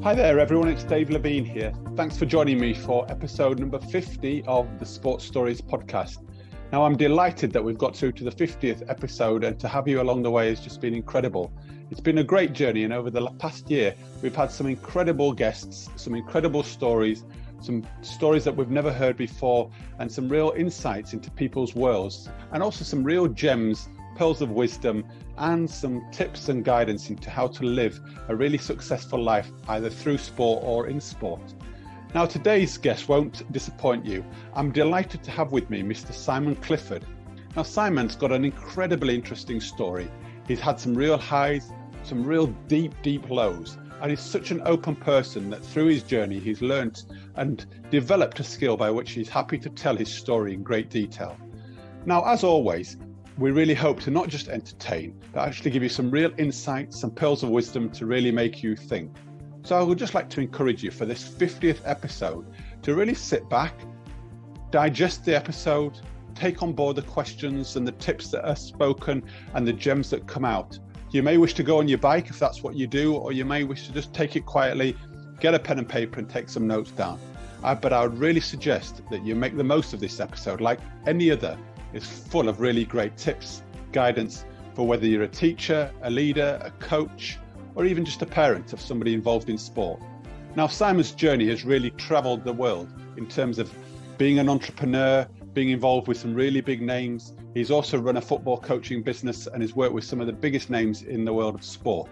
Hi there everyone, it's Dave Levine here. Thanks for joining me for episode number 50 of the Sports Stories podcast. Now I'm delighted that we've got through to the 50th episode, and to have you along the way has just been incredible. It's been a great journey, and over the past year we've had some incredible guests, some incredible stories, some stories that we've never heard before, and some real insights into people's worlds, and also some real gems, pearls of wisdom, and some tips and guidance into how to live a really successful life, either through sport or in sport. Now, today's guest won't disappoint you. I'm delighted to have with me Mr. Simon Clifford. Now, Simon's got an incredibly interesting story. He's had some real highs, some real deep lows, and he's such an open person that through his journey, he's learnt and developed a skill by which he's happy to tell his story in great detail. Now, as always, we really hope to not just entertain, but actually give you some real insights, some pearls of wisdom to really make you think. So I would just like to encourage you for this 50th episode to really sit back, digest the episode, take on board the questions and the tips that are spoken and the gems that come out. You may wish to go on your bike if that's what you do, or you may wish to just take it quietly, get a pen and paper and take some notes down. But I would really suggest that you make the most of this episode. Like any other, it's full of really great tips, guidance for whether you're a teacher, a leader, a coach, or even just a parent of somebody involved in sport. Now, Simon's journey has really traveled the world in terms of being an entrepreneur, being involved with some really big names. He's also run a football coaching business and has worked with some of the biggest names in the world of sport.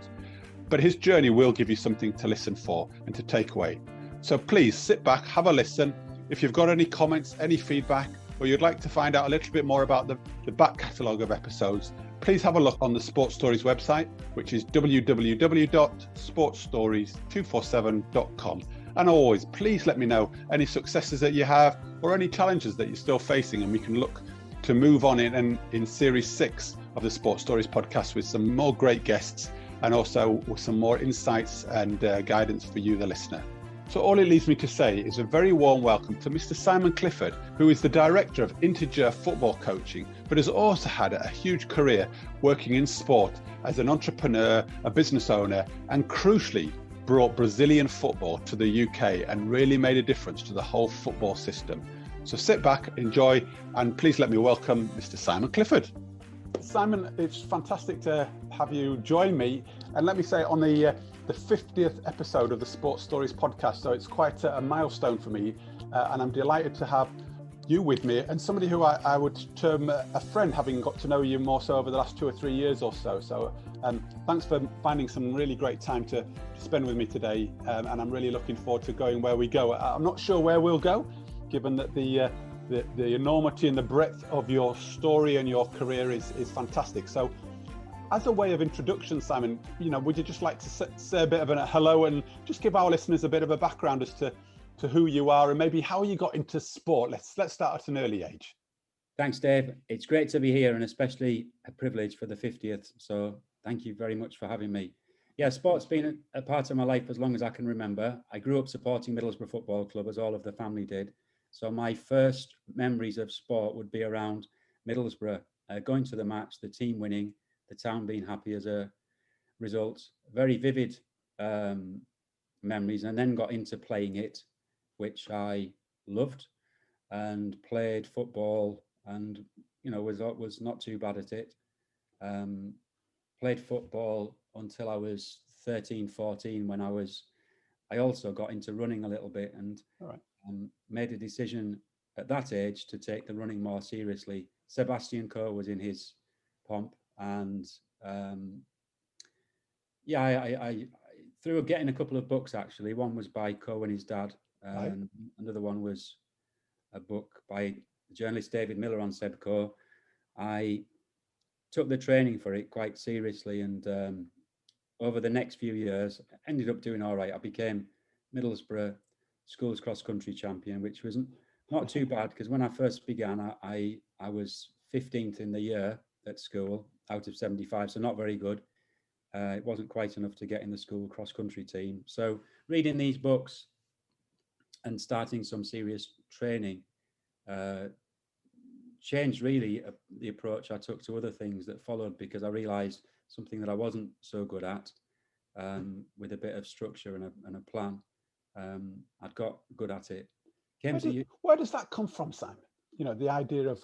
But his journey will give you something to listen for and to take away. So please sit back, have a listen. If you've got any comments, any feedback, or you'd like to find out a little bit more about the back catalogue of episodes, please have a look on the Sports Stories website, which is www.sportsstories247.com. And always, please let me know any successes that you have or any challenges that you're still facing, and we can look to move on in Series 6 of the Sports Stories podcast with some more great guests and also with some more insights and guidance for you, the listener. So all it leaves me to say is a very warm welcome to Mr. Simon Clifford, who is the Director of Integer Football Coaching, but has also had a huge career working in sport as an entrepreneur, a business owner, and crucially brought Brazilian football to the UK and really made a difference to the whole football system. So sit back, enjoy, and please let me welcome Mr. Simon Clifford. Simon, it's fantastic to have you join me. And let me say, on the 50th episode of the Sports Stories podcast, so it's quite a milestone for me, and I'm delighted to have you with me, and somebody who I would term a friend, having got to know you more so over the last 2 or 3 years or so. So thanks for finding some really great time to spend with me today, and I'm really looking forward to going where we go. I'm not sure where we'll go, given that the enormity and the breadth of your story and your career is fantastic. So as a way of introduction, Simon, would you just like to say a bit of a hello and just give our listeners a bit of a background as to who you are and maybe how you got into sport? Let's start at an early age. Thanks, Dave. It's great to be here, and especially a privilege for the 50th. So thank you very much for having me. Yeah, sport's been a part of my life as long as I can remember. I grew up supporting Middlesbrough Football Club, as all of the family did. So my first memories of sport would be around Middlesbrough, going to the match, the team winning, the town being happy as a result. Very vivid memories, and then got into playing it, which I loved, and played football, and was not too bad at it. Played football until I was 13, 14, when I also got into running a little bit, and made a decision at that age to take the running more seriously. Sebastian Coe was in his pomp, and I through getting a couple of books, actually. One was by Coe and his dad, and another one was a book by the journalist David Miller on Seb Coe. I took the training for it quite seriously, and over the next few years, ended up doing all right. I became Middlesbrough schools cross-country champion, which was not too bad, because when I first began, I was 15th in the year at school out of 75, so not very good. It wasn't quite enough to get in the school cross-country team. So reading these books and starting some serious training changed really the approach I took to other things that followed, because I realized something that I wasn't so good at, with a bit of structure and a plan. I'd got good at it. Where does that come from, Simon? You know, the idea of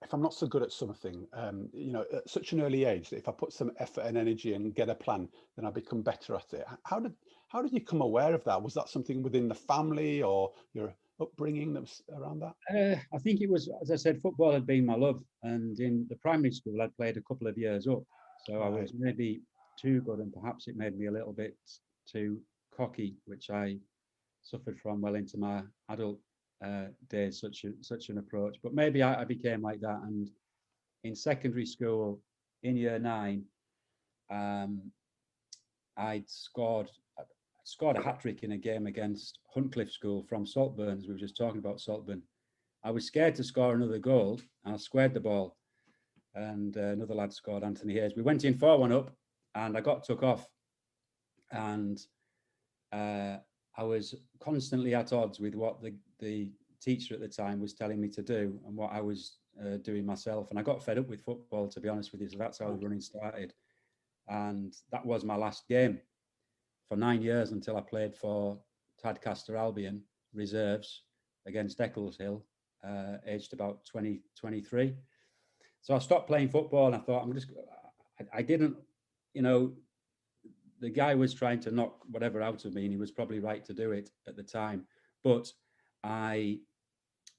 if I'm not so good at something, you know, at such an early age, that if I put some effort and energy and get a plan, then I become better at it. How did you come aware of that? Was that something within the family or your upbringing that was around that? I think it was, as I said, football had been my love, and in the primary school I'd played a couple of years up, so I was maybe too good, and perhaps it made me a little bit too cocky, which I suffered from well into my adult days, such an approach. But maybe I became like that, and in secondary school, in year 9, I'd scored a hat-trick in a game against Huntcliffe School from Saltburn, as we were just talking about Saltburn. I was scared to score another goal, and I squared the ball, and another lad scored, Anthony Hayes. We went in 4-1 up, and I got took off, and I was constantly at odds with what the teacher at the time was telling me to do and what I was doing myself. And I got fed up with football, to be honest with you. So that's how the running started. And that was my last game for 9 years until I played for Tadcaster Albion reserves against Eccleshill, aged about 23. So I stopped playing football, and I thought, I didn't, you know, the guy was trying to knock whatever out of me, and he was probably right to do it at the time. But I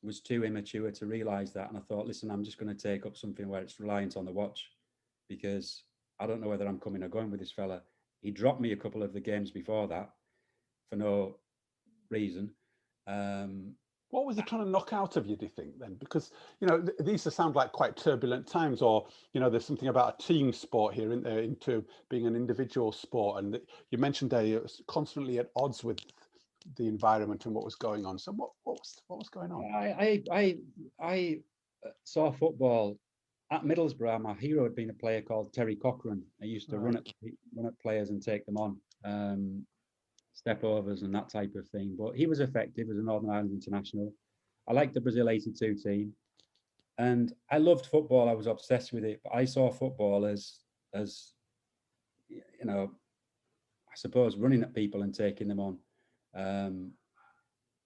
was too immature to realize that. And I thought, listen, I'm just going to take up something where it's reliant on the watch, because I don't know whether I'm coming or going with this fella. He dropped me a couple of the games before that for no reason. What was he trying to knock out of you, do you think, then? Because, you know, these sound like quite turbulent times, or, you know, there's something about a team sport here, isn't there, into being an individual sport. And you mentioned there it was constantly at odds with the environment and what was going on. So what was going on? I saw football at Middlesbrough. My hero had been a player called Terry Cochran. I used to run at players and take them on. Step overs and that type of thing. But he was effective as a Northern Ireland international. I liked the Brazil 82 team. And I loved football. I was obsessed with it. But I saw football as you know, I suppose running at people and taking them on.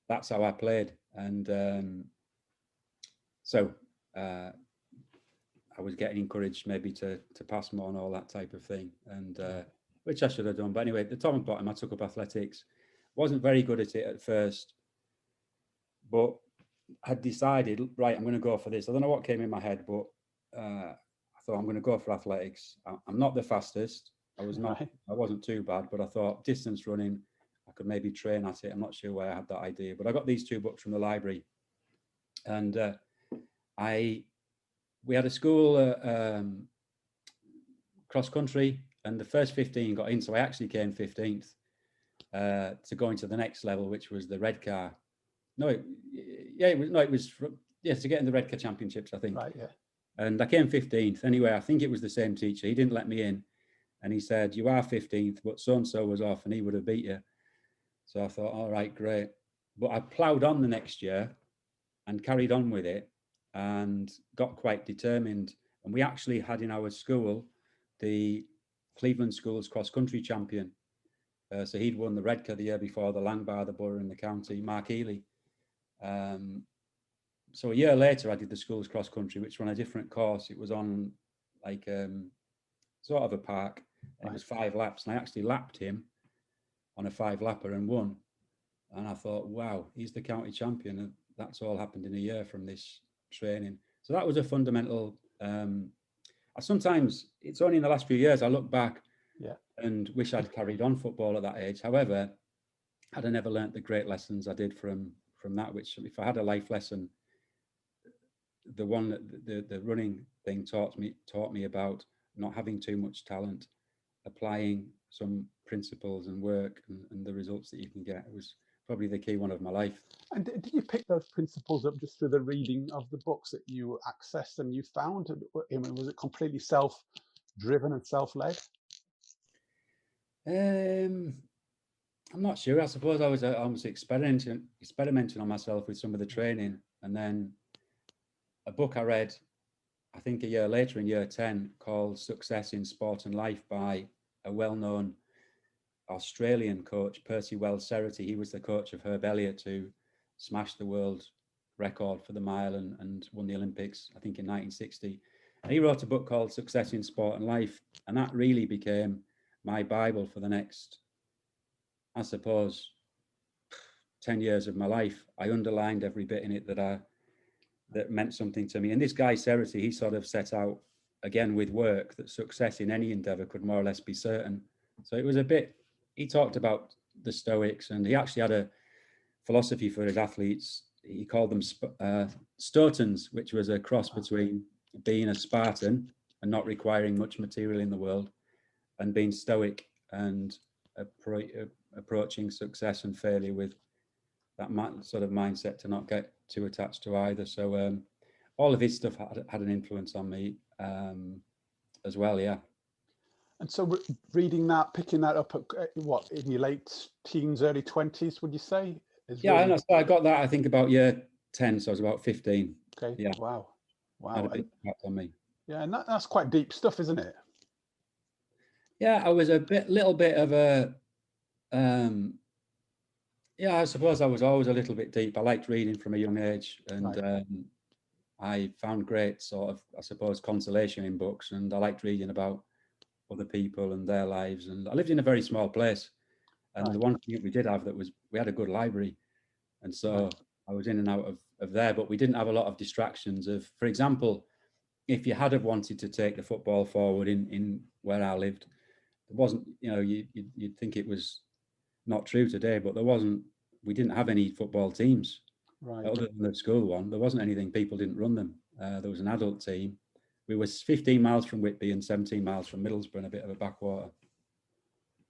That's how I played. And so I was getting encouraged maybe to pass more and all that type of thing. And which I should have done. But anyway, the top and bottom, I took up athletics. Wasn't very good at it at first, but had decided, right, I'm going to go for this. I don't know what came in my head, but I thought I'm going to go for athletics. I'm not the fastest. I wasn't too bad, but I thought distance running, I could maybe train at it. I'm not sure where I had that idea, but I got these 2 books from the library, and we had a school cross country, and the first 15 got in, so I actually came 15th to go into the next level, which was the red car. To get in the red car championships, I think. Right, yeah. And I came 15th. Anyway, I think it was the same teacher. He didn't let me in, and he said, "You are 15th, but so and so was off, and he would have beat you." So I thought, all right, great. But I ploughed on the next year and carried on with it, and got quite determined. And we actually had in our school the Cleveland Schools cross-country champion. So he'd won the Redcar the year before, the Langbar, the Borough and the County, Mark Healy. So a year later, I did the schools cross-country, which were on a different course. It was on like sort of a park, and it was 5 laps. And I actually lapped him on a 5-lapper and won. And I thought, wow, he's the county champion. And that's all happened in a year from this training. So that was a fundamental... sometimes, it's only in the last few years, I look back and wish I'd carried on football at that age. However, had I never learnt the great lessons I did from that, which if I had a life lesson, the one that the running thing taught me about not having too much talent, applying some principles and work and the results that you can get, was probably the key one of my life. And did you pick those principles up just through the reading of the books that you accessed and you found? I mean, was it completely self-driven and self-led? I'm not sure. I suppose I was almost experimenting on myself with some of the training, and then a book I read, I think a year later in year 10, called Success in Sport and Life by a well-known Australian coach, Percy Wells Cerity. He was the coach of Herb Elliott, who smashed the world record for the mile and won the Olympics, I think in 1960. And he wrote a book called Success in Sport and Life. And that really became my Bible for the next, I suppose, 10 years of my life. I underlined every bit in it that meant something to me. And this guy, Cerity, he sort of set out, again with work, that success in any endeavor could more or less be certain. So it was a bit, he talked about the Stoics, and he actually had a philosophy for his athletes. He called them Stoetans, which was a cross between being a Spartan and not requiring much material in the world, and being stoic and approaching success and failure with that sort of mindset to not get too attached to either. So all of his stuff had an influence on me as well, yeah. And so reading that, picking that up at what, in your late teens, early 20s, would you say? Yeah, really... I got that, I think, about year 10, so I was about 15. Okay, yeah. Wow. Had a big impact on me. Yeah, and that's quite deep stuff, isn't it? Yeah, I was little bit of a, yeah, I suppose I was always a little bit deep. I liked reading from a young age, and right. I found great sort of, I suppose, consolation in books, and I liked reading about other people and their lives. And I lived in a very small place, and right. The one thing we did have that was we had a good library, and so right. I was in and out of there, but we didn't have a lot of distractions. Of, for example, if you had have wanted to take the football forward in where I lived, it wasn't, you know, you'd think it was not true today, but there wasn't. We didn't have any football teams, right. Other than the school one. There wasn't anything. People didn't run them. There was an adult team. We were 15 miles from Whitby and 17 miles from Middlesbrough, in a bit of a backwater.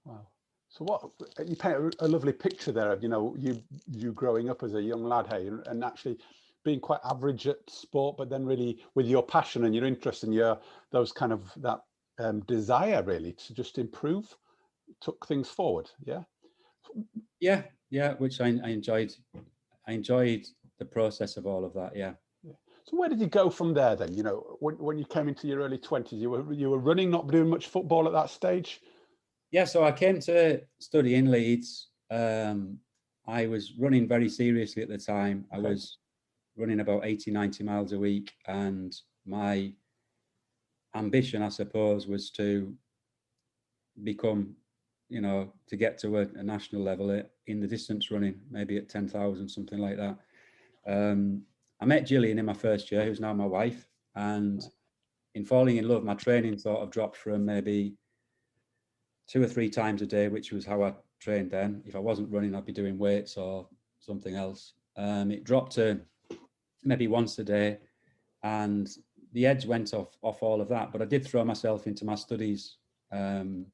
Wow. So what you paint a lovely picture there of, you know, you growing up as a young lad, hey, and actually being quite average at sport, but then really with your passion and your interest and your those kind of that desire really to just improve, took things forward. Yeah, which I enjoyed. I enjoyed the process of all of that. Yeah. So where did you go from there then? You know, when you came into your early 20s, you were running, not doing much football at that stage. Yeah, so I came to study in Leeds. I was running very seriously at the time. Okay. I was running about 80, 90 miles a week, and my ambition, I suppose, was to become, you know, to get to a national level in the distance running, maybe at 10,000, something like that. I met Gillian in my first year, who's now my wife, and in falling in love, my training sort of dropped from maybe 2 or 3 times a day, which was how I trained then. If I wasn't running, I'd be doing weights or something else. It dropped to maybe once a day, and the edge went off all of that. But I did throw myself into my studies, and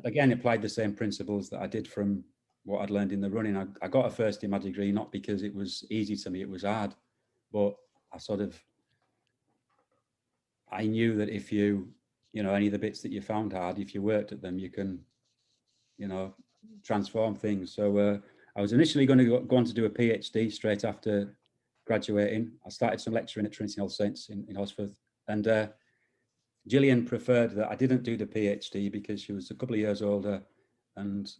again applied the same principles that I did from what I'd learned in the running. I got a first in my degree, not because it was easy to me, it was hard, but I knew that if you know, any of the bits that you found hard, if you worked at them, you can, you know, transform things. So I was initially going to go on to do a PhD straight after graduating. I started some lecturing at Trinity All Saints in Osforth, and Gillian preferred that I didn't do the PhD because she was a couple of years older and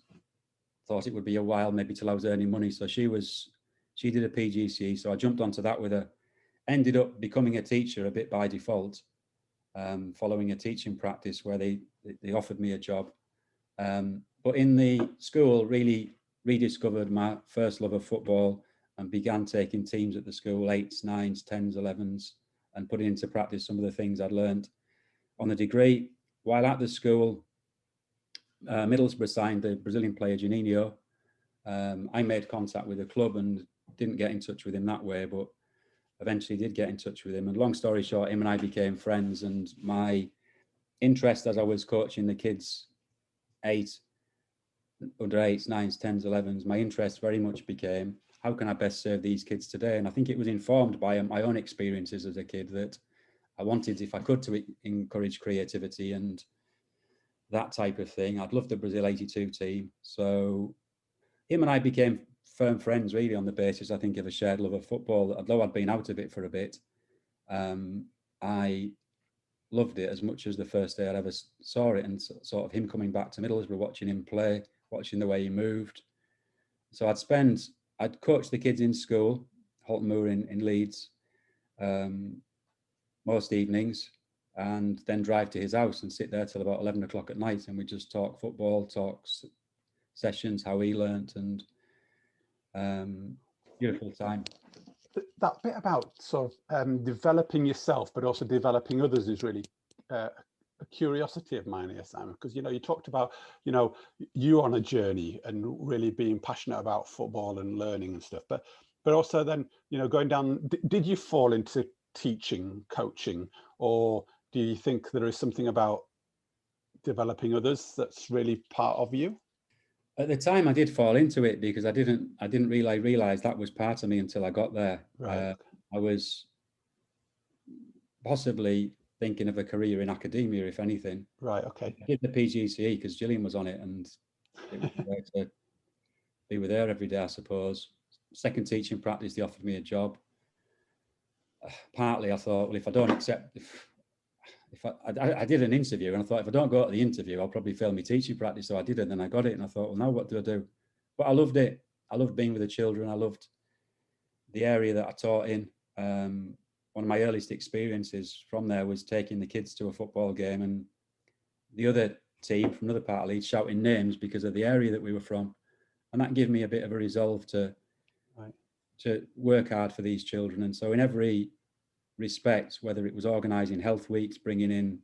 thought it would be a while maybe till I was earning money. So she did a PGCE, so I jumped onto that with her. Ended up becoming a teacher a bit by default, following a teaching practice where they offered me a job. But in the school, really rediscovered my first love of football and began taking teams at the school, 8s, 9s, 10s, 11s, and putting into practice some of the things I'd learned on the degree. While at the school, Middlesbrough signed the Brazilian player Juninho. I made contact with the club and didn't get in touch with him that way, but eventually did get in touch with him. And long story short, him and I became friends, and my interest as I was coaching the kids, under 8s, 9s, 10s, 11s, my interest very much became, how can I best serve these kids today? And I think it was informed by my own experiences as a kid that I wanted, if I could, to encourage creativity and that type of thing. I'd loved the Brazil 82 team. So him and I became firm friends really on the basis, I think, of a shared love of football. Although I'd been out of it for a bit, I loved it as much as the first day I'd ever saw it, and sort of him coming back to Middlesbrough, watching him play, watching the way he moved. So I'd coach the kids in school, Halton Moor in Leeds, most evenings, and then drive to his house and sit there till about 11 o'clock at night, and we just talk football, sessions, how he learnt, and beautiful time. That bit about sort of developing yourself, but also developing others is really a curiosity of mine here, Simon, because, you know, you talked about, you know, you on a journey and really being passionate about football and learning and stuff, but also then, you know, going down, did you fall into teaching, coaching, or do you think there is something about developing others that's really part of you? At the time, I did fall into it because I didn't really realize that was part of me until I got there. Right. I was possibly thinking of a career in academia, if anything. Right. Okay. I did the PGCE because Gillian was on it, and it was a way to be with her every day, I suppose. Second teaching practice, they offered me a job. Partly, I thought, well, if I don't accept, if I did an interview, and I thought, if I don't go to the interview, I'll probably fail my teaching practice. So I did it, and I got it, and I thought, well, now what do I do? But I loved it. I loved being with the children. I loved the area that I taught in. One of my earliest experiences from there was taking the kids to a football game, and the other team from another part of Leeds shouting names because of the area that we were from. And that gave me a bit of a resolve to work hard for these children. And so in every respect, whether it was organising health weeks, bringing in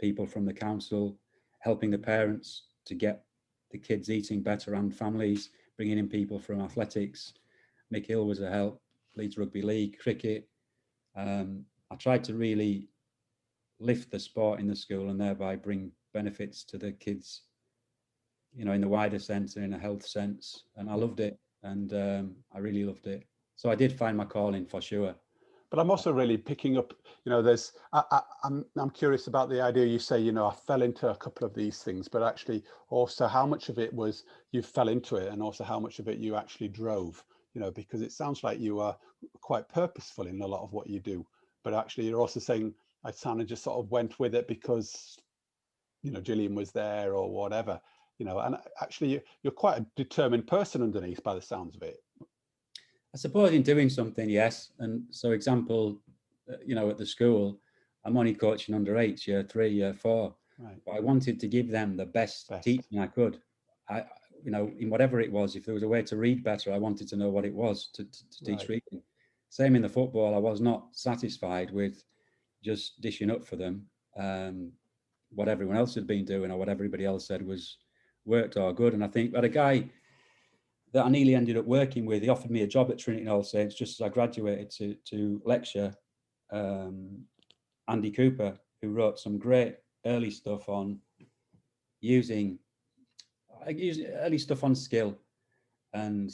people from the council, helping the parents to get the kids eating better and families, bringing in people from athletics, Mick Hill was a help, Leeds Rugby League, cricket. I tried to really lift the sport in the school and thereby bring benefits to the kids, you know, in the wider sense and in a health sense. And I loved it, and I really loved it. So I did find my calling for sure. But I'm also really picking up, you know, I'm curious about the idea you say, you know, I fell into a couple of these things, but actually also how much of it was you fell into it and also how much of it you actually drove, you know, because it sounds like you are quite purposeful in a lot of what you do, but actually you're also saying I kind of just sort of went with it because, you know, Gillian was there or whatever, you know, and actually you're quite a determined person underneath by the sounds of it. I suppose in doing something, yes. And so example, you know, at the school, I'm only coaching under 8s, year 3, year 4. Right. But I wanted to give them the best teaching I could. You know, in whatever it was, if there was a way to read better, I wanted to know what it was to teach reading. Same in the football, I was not satisfied with just dishing up for them what everyone else had been doing or what everybody else said was worked or good. And I think that a guy that I nearly ended up working with, he offered me a job at Trinity and All Saints just as I graduated to lecture, Andy Cooper, who wrote some great early stuff on using early stuff on skill and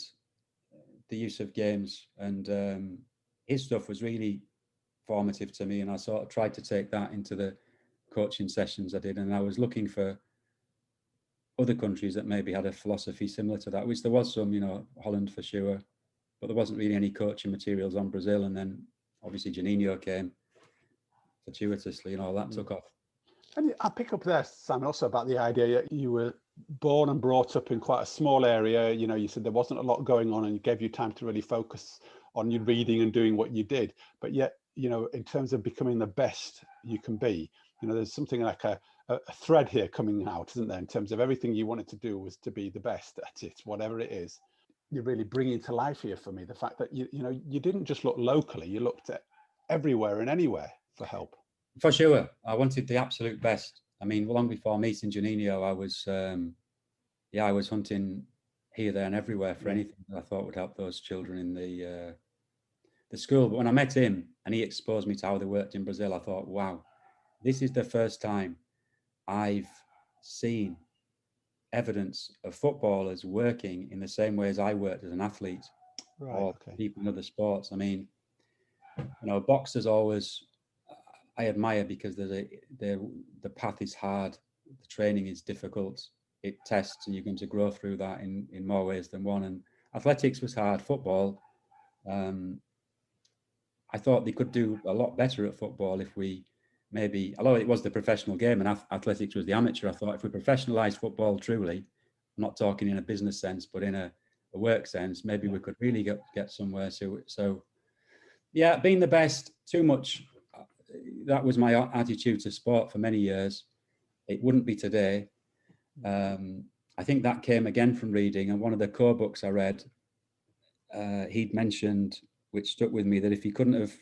the use of games. And his stuff was really formative to me. And I sort of tried to take that into the coaching sessions I did. And I was looking for other countries that maybe had a philosophy similar to that, which there was some, you know, Holland for sure, but there wasn't really any coaching materials on Brazil. And then obviously Juninho came fortuitously, you know, that took off. And I pick up there, Simon, also about the idea that you were born and brought up in quite a small area. You know, you said there wasn't a lot going on and it gave you time to really focus on your reading and doing what you did. But yet, you know, in terms of becoming the best you can be, you know, there's something like a thread here coming out, isn't there, in terms of everything you wanted to do was to be the best at it, whatever it is. You're really bringing to life here for me the fact that, you know, you didn't just look locally, you looked at everywhere and anywhere for help. For sure. I wanted the absolute best. I mean, long before meeting Juninho, I was hunting here, there and everywhere for anything that I thought would help those children in the school. But when I met him and he exposed me to how they worked in Brazil, I thought, wow, this is the first time I've seen evidence of footballers working in the same way as I worked as an athlete or people in other sports. I mean, you know, boxers always I admire because the path is hard, the training is difficult, it tests, and you're going to grow through that in more ways than one. And athletics was hard. Football, I thought they could do a lot better at football if we maybe, although it was the professional game and athletics was the amateur, I thought if we professionalised football truly, I'm not talking in a business sense, but in a work sense, maybe we could really get somewhere. So yeah, being the best, too much. That was my attitude to sport for many years. It wouldn't be today. I think that came again from reading. And one of the core books I read, he'd mentioned, which stuck with me, that if he couldn't have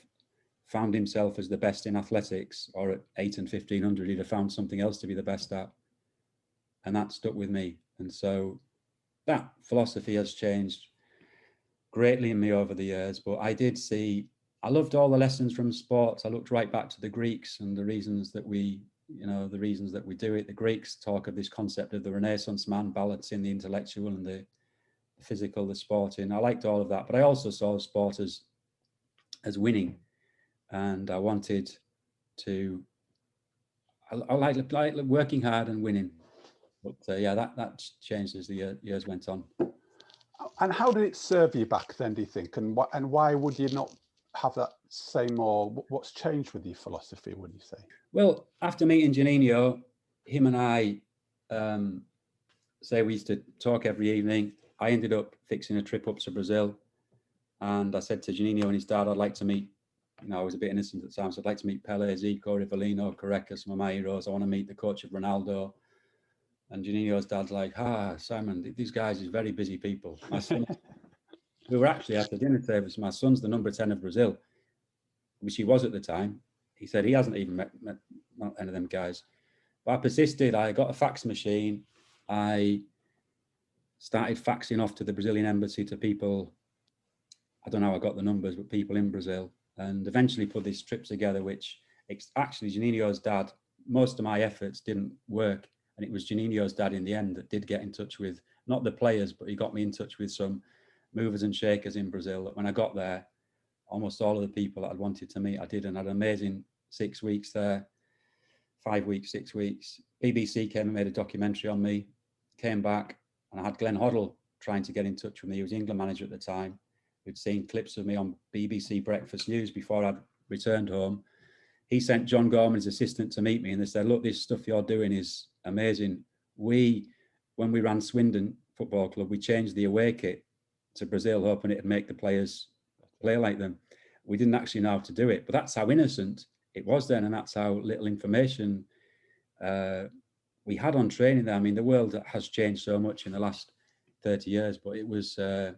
found himself as the best in athletics or at 8 and 1500, he'd have found something else to be the best at. And that stuck with me. And so that philosophy has changed greatly in me over the years. But I loved all the lessons from sports. I looked right back to the Greeks and the reasons that we do it. The Greeks talk of this concept of the Renaissance man balancing the intellectual and the physical, the sporting. I liked all of that, but I also saw sport as winning, and I wanted to. I like working hard and winning, but that changed as the years went on. And how did it serve you back then, do you think? And why would you not have that same, or what's changed with your philosophy, would you say? Well, after meeting Juninho, him and I we used to talk every evening. I ended up fixing a trip up to Brazil, and I said to Juninho and his dad, I'd like to meet, I was a bit innocent at the time, so I'd like to meet Pele, Zico, Rivellino, Careca, some of my heroes. I want to meet the coach of Ronaldo. And Juninho's dad's like, Simon, these guys are very busy people. My son, we were actually at the dinner table. My son's the number 10 of Brazil, which he was at the time. He said he hasn't even met any of them guys. But I persisted. I got a fax machine. I started faxing off to the Brazilian embassy to people. I don't know how I got the numbers, but people in Brazil, and eventually put this trip together, which actually Juninho's dad, most of my efforts didn't work. And it was Juninho's dad in the end that did get in touch with, not the players, but he got me in touch with some movers and shakers in Brazil. When I got there, almost all of the people that I'd wanted to meet, I did, and had an amazing 6 weeks there, 5 weeks, 6 weeks. BBC came and made a documentary on me, came back, and I had Glenn Hoddle trying to get in touch with me. He was the England manager at the time. We'd seen clips of me on BBC Breakfast News before I'd returned home. He sent John Gorman's assistant to meet me, and they said, look, this stuff you're doing is amazing. When we ran Swindon Football Club, we changed the away kit to Brazil, hoping it'd make the players play like them. We didn't actually know how to do it, but that's how innocent it was then, and that's how little information we had on training there. I mean, the world has changed so much in the last 30 years, but it was, when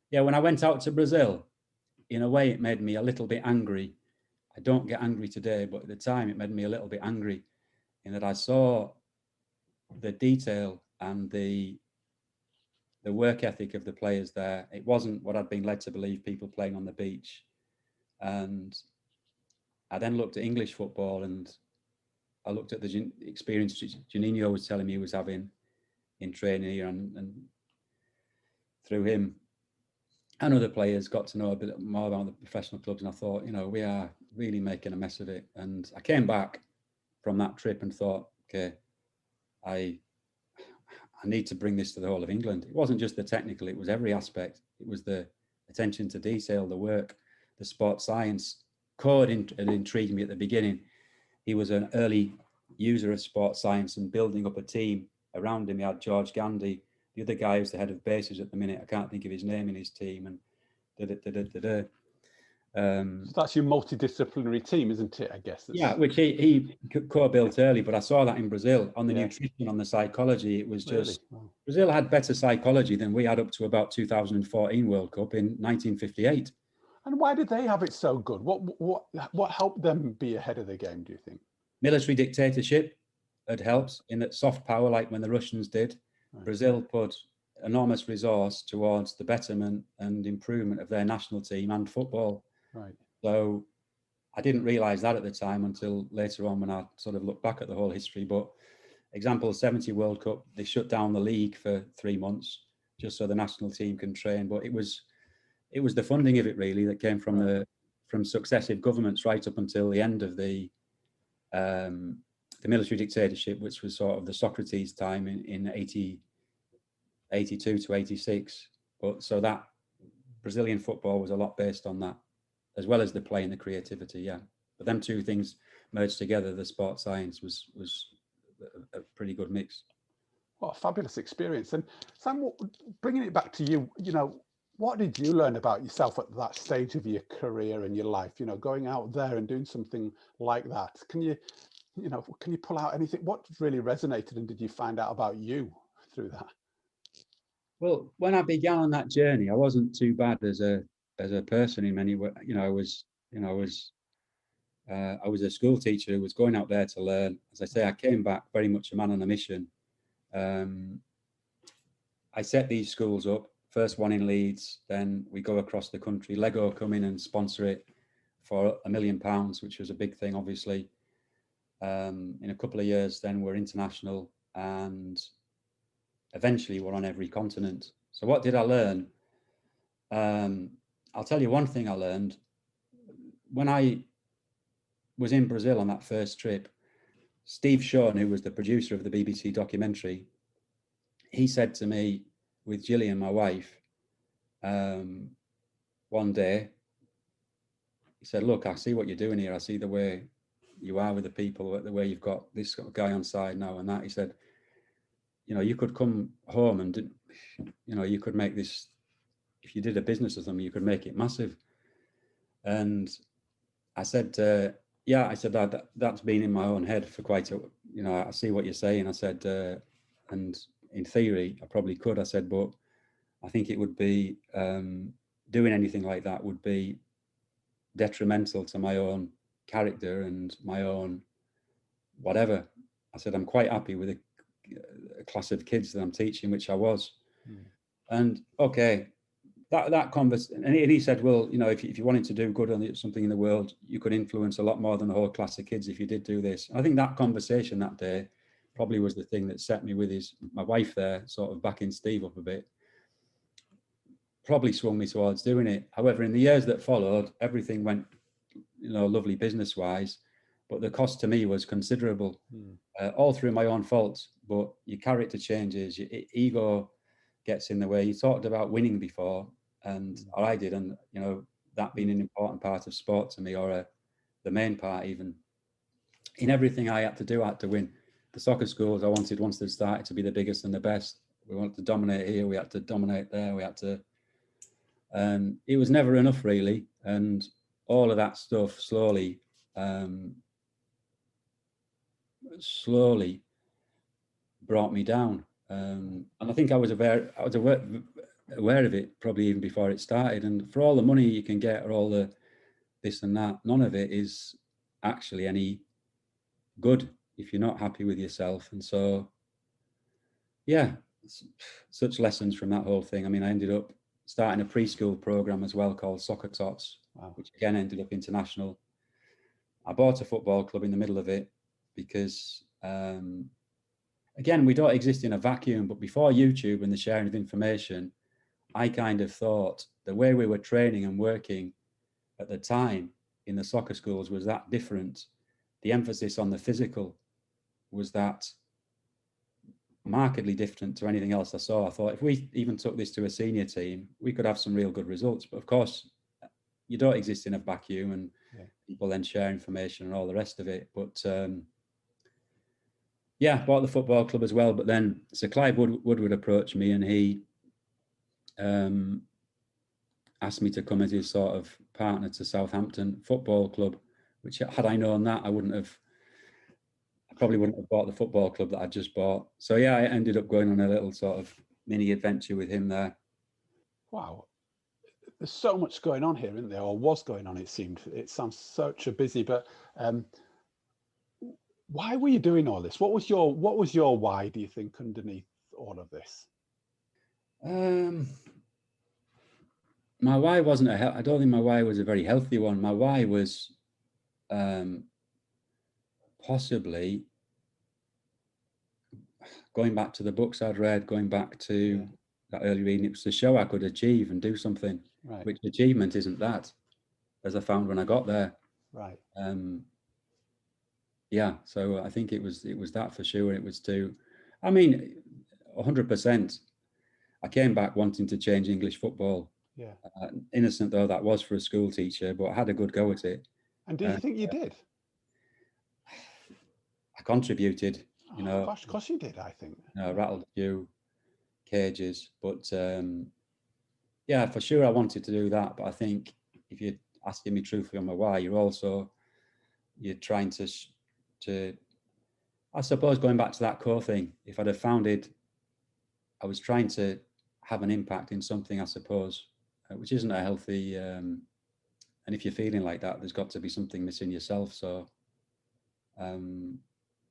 I went out to Brazil, in a way, it made me a little bit angry. I don't get angry today, but at the time it made me a little bit angry in that I saw the detail and the work ethic of the players there. It wasn't what I'd been led to believe, people playing on the beach. And I then looked at English football, and I looked at the experience Juninho was telling me he was having in training here, and through him and other players got to know a bit more about the professional clubs. And I thought, we are really making a mess of it. And I came back from that trip and thought, okay, I need to bring this to the whole of England. It wasn't just the technical, it was every aspect. It was the attention to detail, the work, the sports science. Cord had intrigued me at the beginning. He was an early user of sports science and building up a team around him. He had George Gandhi, the other guy who's the head of bases at the minute. I can't think of his name in his team. And so that's your multidisciplinary team, isn't it? I guess. Which he co-built early, but I saw that in Brazil on the nutrition, on the psychology. It was just Brazil had better psychology than we had up to about 2014 World Cup in 1958. And why did they have it so good? What helped them be ahead of the game, do you think? Military dictatorship had helped, in that soft power, like when the Russians did. Right. Brazil put enormous resource towards the betterment and improvement of their national team and football. Right. So I didn't realize that at the time until later on when I sort of look back at the whole history. But example, 70 World Cup, they shut down the league for 3 months just so the national team can train. But it was the funding of it really that came from from successive governments right up until the end of the military dictatorship, which was sort of the Socrates time in 82 to 86. But so that Brazilian football was a lot based on that, as well as the play and the creativity. Yeah. But them two things merged together, the sports science was a pretty good mix. What a fabulous experience. And Sam, bringing it back to you, what did you learn about yourself at that stage of your career and your life? Going out there and doing something like that. Can you pull out anything? What really resonated, and did you find out about you through that? Well, when I began on that journey, I wasn't too bad as a person in many ways. I was a school teacher who was going out there to learn. As I say, I came back very much a man on a mission. I set these schools up. First one in Leeds, then we go across the country. Lego come in and sponsor it for £1 million, which was a big thing, obviously. In a couple of years, then we're international, and eventually we're on every continent. So what did I learn? I'll tell you one thing I learned. When I was in Brazil on that first trip, Steve Shawn, who was the producer of the BBC documentary, he said to me, with Gillian, my wife, one day, he said, look, I see what you're doing here. I see the way you are with the people, the way you've got this guy on side now and that. He said, you could come home and, you could make this, if you did a business with them, you could make it massive. And I said, yeah, I said, that's been in my own head for quite a, I see what you're saying. I said, and in theory, I probably could. I said, but I think it would be, doing anything like that would be detrimental to my own character and my own whatever. I said, I'm quite happy with a class of kids that I'm teaching, which I was. And okay, that conversation, and he said, well, if you wanted to do good on something in the world, you could influence a lot more than a whole class of kids if you did do this. I think that conversation that day probably was the thing that set me with my wife there, sort of backing Steve up a bit, probably swung me towards doing it. However, in the years that followed, everything went, lovely business wise, but the cost to me was considerable, all through my own fault. But your character changes, your ego gets in the way. You talked about winning before, or I did, and that being an important part of sport to me, or the main part even. In everything I had to do, I had to win. The soccer schools, I wanted, once they started, to be the biggest and the best. We wanted to dominate here, we had to dominate there, we had to. It was never enough, really, and all of that stuff slowly brought me down. And I think I was aware of it probably even before it started. And for all the money you can get, or all the this and that, none of it is actually any good if you're not happy with yourself. And so, yeah, such lessons from that whole thing. I mean, I ended up starting a preschool program as well called Soccer Tots, which again ended up international. I bought a football club in the middle of it because, again, we don't exist in a vacuum. But before YouTube and the sharing of information, I kind of thought the way we were training and working at the time in the soccer schools was that different. The emphasis on the physical was that markedly different to anything else I saw. I thought if we even took this to a senior team, we could have some real good results. But of course, you don't exist in a vacuum, and people then share information and all the rest of it. But bought the football club as well. But then Sir Clive Woodward approached me, and he asked me to come as his sort of partner to Southampton Football Club, which, had I known that, I probably wouldn't have bought the football club that I just bought. So yeah, I ended up going on a little sort of mini adventure with him there. Wow. There's so much going on here, isn't there? Or was going on, it seemed. It sounds such a busy, but why were you doing all this? What was your why, do you think, underneath all of this? My why wasn't I don't think my why was a very healthy one. My why was possibly going back to the books I'd read, going back to that early reading. It was to show I could achieve and do something, which achievement isn't that, as I found when I got there. Right. So I think it was that for sure. It was to, 100%. I came back wanting to change English football. Yeah. Innocent though that was for a school teacher, but I had a good go at it. And do you think you did? contributed, Oh, gosh, of course you did, I think. Rattled a few cages, but yeah, for sure I wanted to do that. But I think if you're asking me truthfully on my why, you're trying to, I suppose, going back to that core thing, if I'd have founded, I was trying to have an impact in something, I suppose, which isn't a healthy, and if you're feeling like that, there's got to be something missing yourself. So,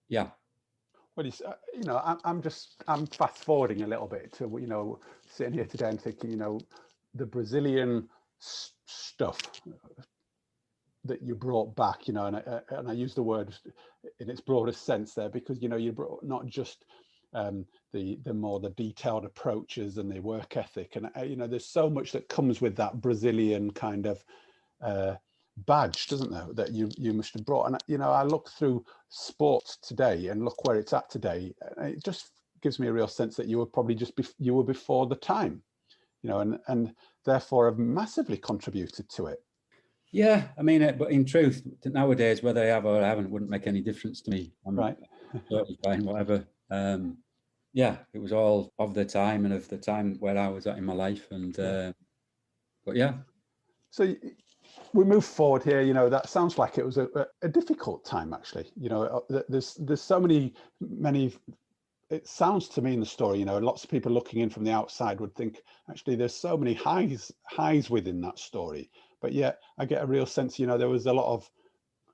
yeah. Well, I'm fast forwarding a little bit to, sitting here today and thinking, the Brazilian stuff that you brought back, and I use the word in its broadest sense there, because, you brought not just the detailed approaches and the work ethic, and, there's so much that comes with that Brazilian kind of badge, doesn't there, that you must have brought. And I look through sports today and look where it's at today, and it just gives me a real sense that you were probably you were before the time, and therefore have massively contributed to it. Yeah, I mean, but in truth, nowadays, whether I have or I haven't wouldn't make any difference to me. I'm right. totally fine, whatever. Yeah, it was all of the time and of the time where I was at in my life, and but yeah. So we move forward here. That sounds like it was a difficult time, actually. There's so many. It sounds to me in the story, lots of people looking in from the outside would think, actually, there's so many highs within that story. But yet, I get a real sense, there was a lot of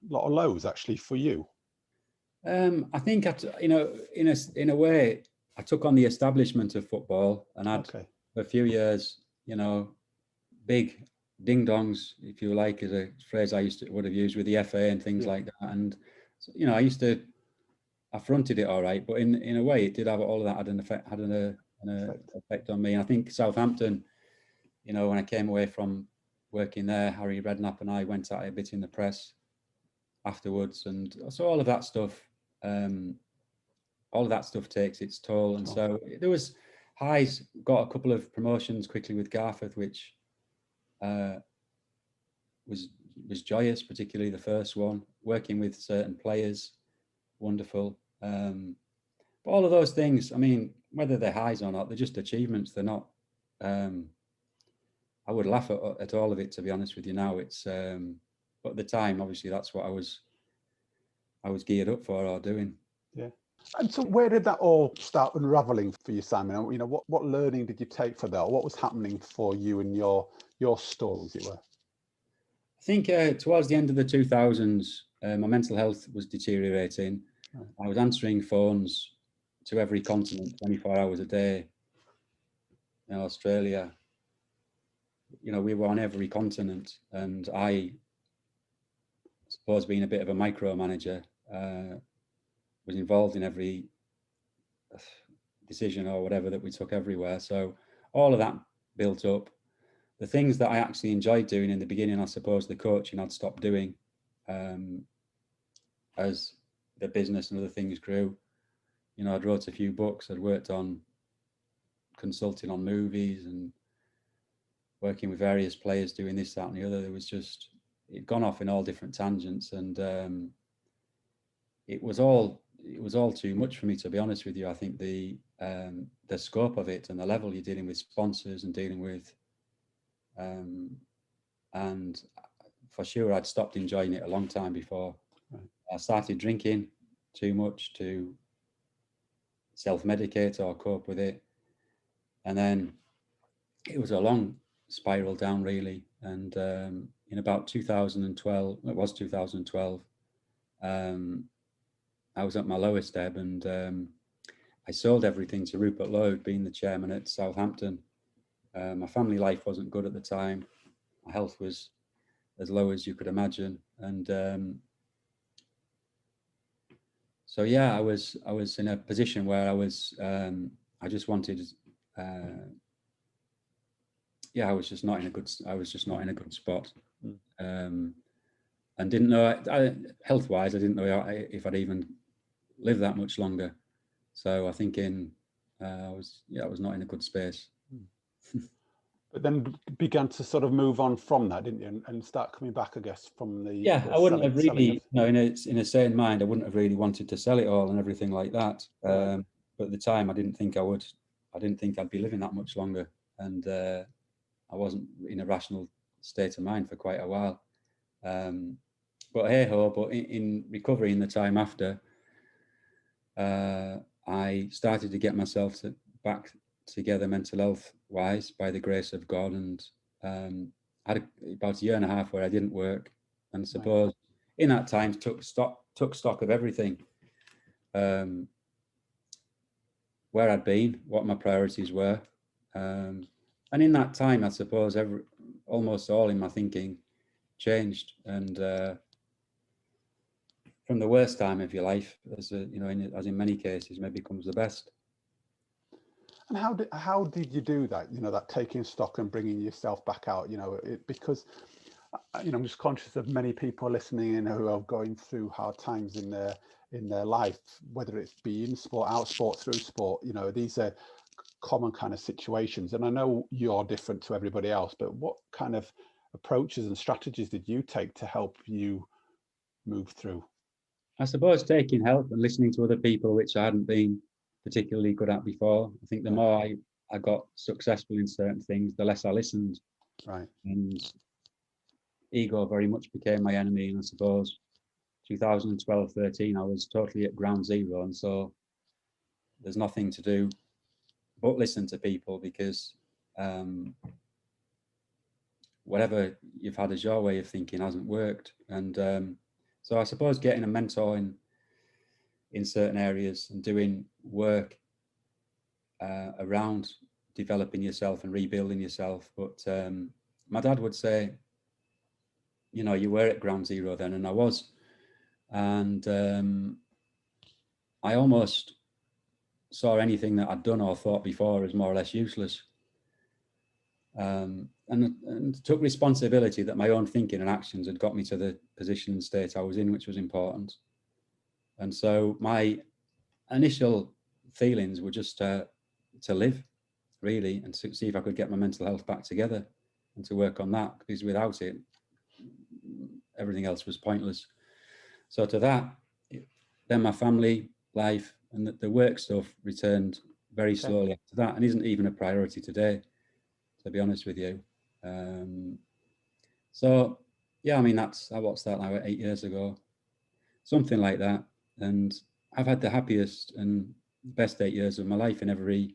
lows actually for you. I think in a way, I took on the establishment of football and had for a few years, big ding dongs, if you like, is a phrase I would have used with the FA and things like that. And I fronted it all right, but in a way, it did have all of that had an effect on me. And I think Southampton, when I came away from working there, Harry Redknapp and I went at it a bit in the press afterwards, and so all of that stuff takes its toll. And so there was highs. Got a couple of promotions quickly with Garforth, which was joyous, particularly the first one. Working with certain players, wonderful. But all of those things, I mean, whether they're highs or not, they're just achievements. They're not. I would laugh at all of it, to be honest with you. Now it's, but at the time, obviously, that's what I was geared up for or doing. Yeah. And so, where did that all start unraveling for you, Simon? What learning did you take for that? What was happening for you and your story, as it were? I think towards the end of the 2000s, my mental health was deteriorating. I was answering phones to every continent 24 hours a day. In Australia, we were on every continent, and I suppose, being a bit of a micromanager, was involved in every decision or whatever that we took everywhere. So all of that built up. The things that I actually enjoyed doing in the beginning, I suppose, the coaching I'd stopped doing as the business and other things grew. I'd wrote a few books, I'd worked on consulting on movies and working with various players doing this, that and the other. It'd gone off in all different tangents, and it was all too much for me, to be honest with you. I think the scope of it and the level you're dealing with sponsors and dealing with, and for sure I'd stopped enjoying it a long time before. I started drinking too much to self-medicate or cope with it, and then it was a long spiral down, really. And in about 2012, it was 2012, I was at my lowest ebb, and I sold everything to Rupert Lloyd, being the chairman at Southampton. My family life wasn't good at the time. My health was as low as you could imagine, and so yeah, I was in a position where I just wanted. I was just not in a good spot, and didn't know, health-wise, I didn't know if I'd even live that much longer. So I think I was not in a good space. But then began to sort of move on from that, didn't you, and start coming back, I guess, from the I wouldn't have selling of. really, in a sane mind, I wouldn't have really wanted to sell it all and everything like that. Right. But at the time, I didn't think I would. I didn't think I'd be living that much longer, and I wasn't in a rational state of mind for quite a while. But hey ho! But in recovery, in the time after, I started to get myself back together mental health wise by the grace of God, and had about a year and a half where I didn't work, and I suppose in that time took stock of everything, where I'd been, what my priorities were, and in that time, I suppose almost all in my thinking changed, and from the worst time of your life, as in many cases, maybe comes the best. And how did you do that? That taking stock and bringing yourself back out. Because I'm just conscious of many people listening in who are going through hard times in their life, whether it's be in sport, out sport, through sport. These are common kind of situations, and I know you're different to everybody else. But what kind of approaches and strategies did you take to help you move through? I suppose taking help and listening to other people, which I hadn't been particularly good at before. I think the more I got successful in certain things, the less I listened. Right. And ego very much became my enemy. And I suppose 2012-13, I was totally at ground zero. And so there's nothing to do but listen to people, because whatever you've had as your way of thinking hasn't worked. And so I suppose getting a mentor in certain areas and doing work around developing yourself and rebuilding yourself. But my dad would say, you were at ground zero then, and I was. And I almost saw anything that I'd done or thought before as more or less useless. And took responsibility that my own thinking and actions had got me to the position and state I was in, which was important. And so my initial feelings were just to live, really, and to see if I could get my mental health back together and to work on that, because without it, everything else was pointless. So to that, then my family life and the work stuff returned very slowly after that, and isn't even a priority today, to be honest with you. So yeah, I mean, what's that now, 8 years ago, something like that. And I've had the happiest and best 8 years of my life in every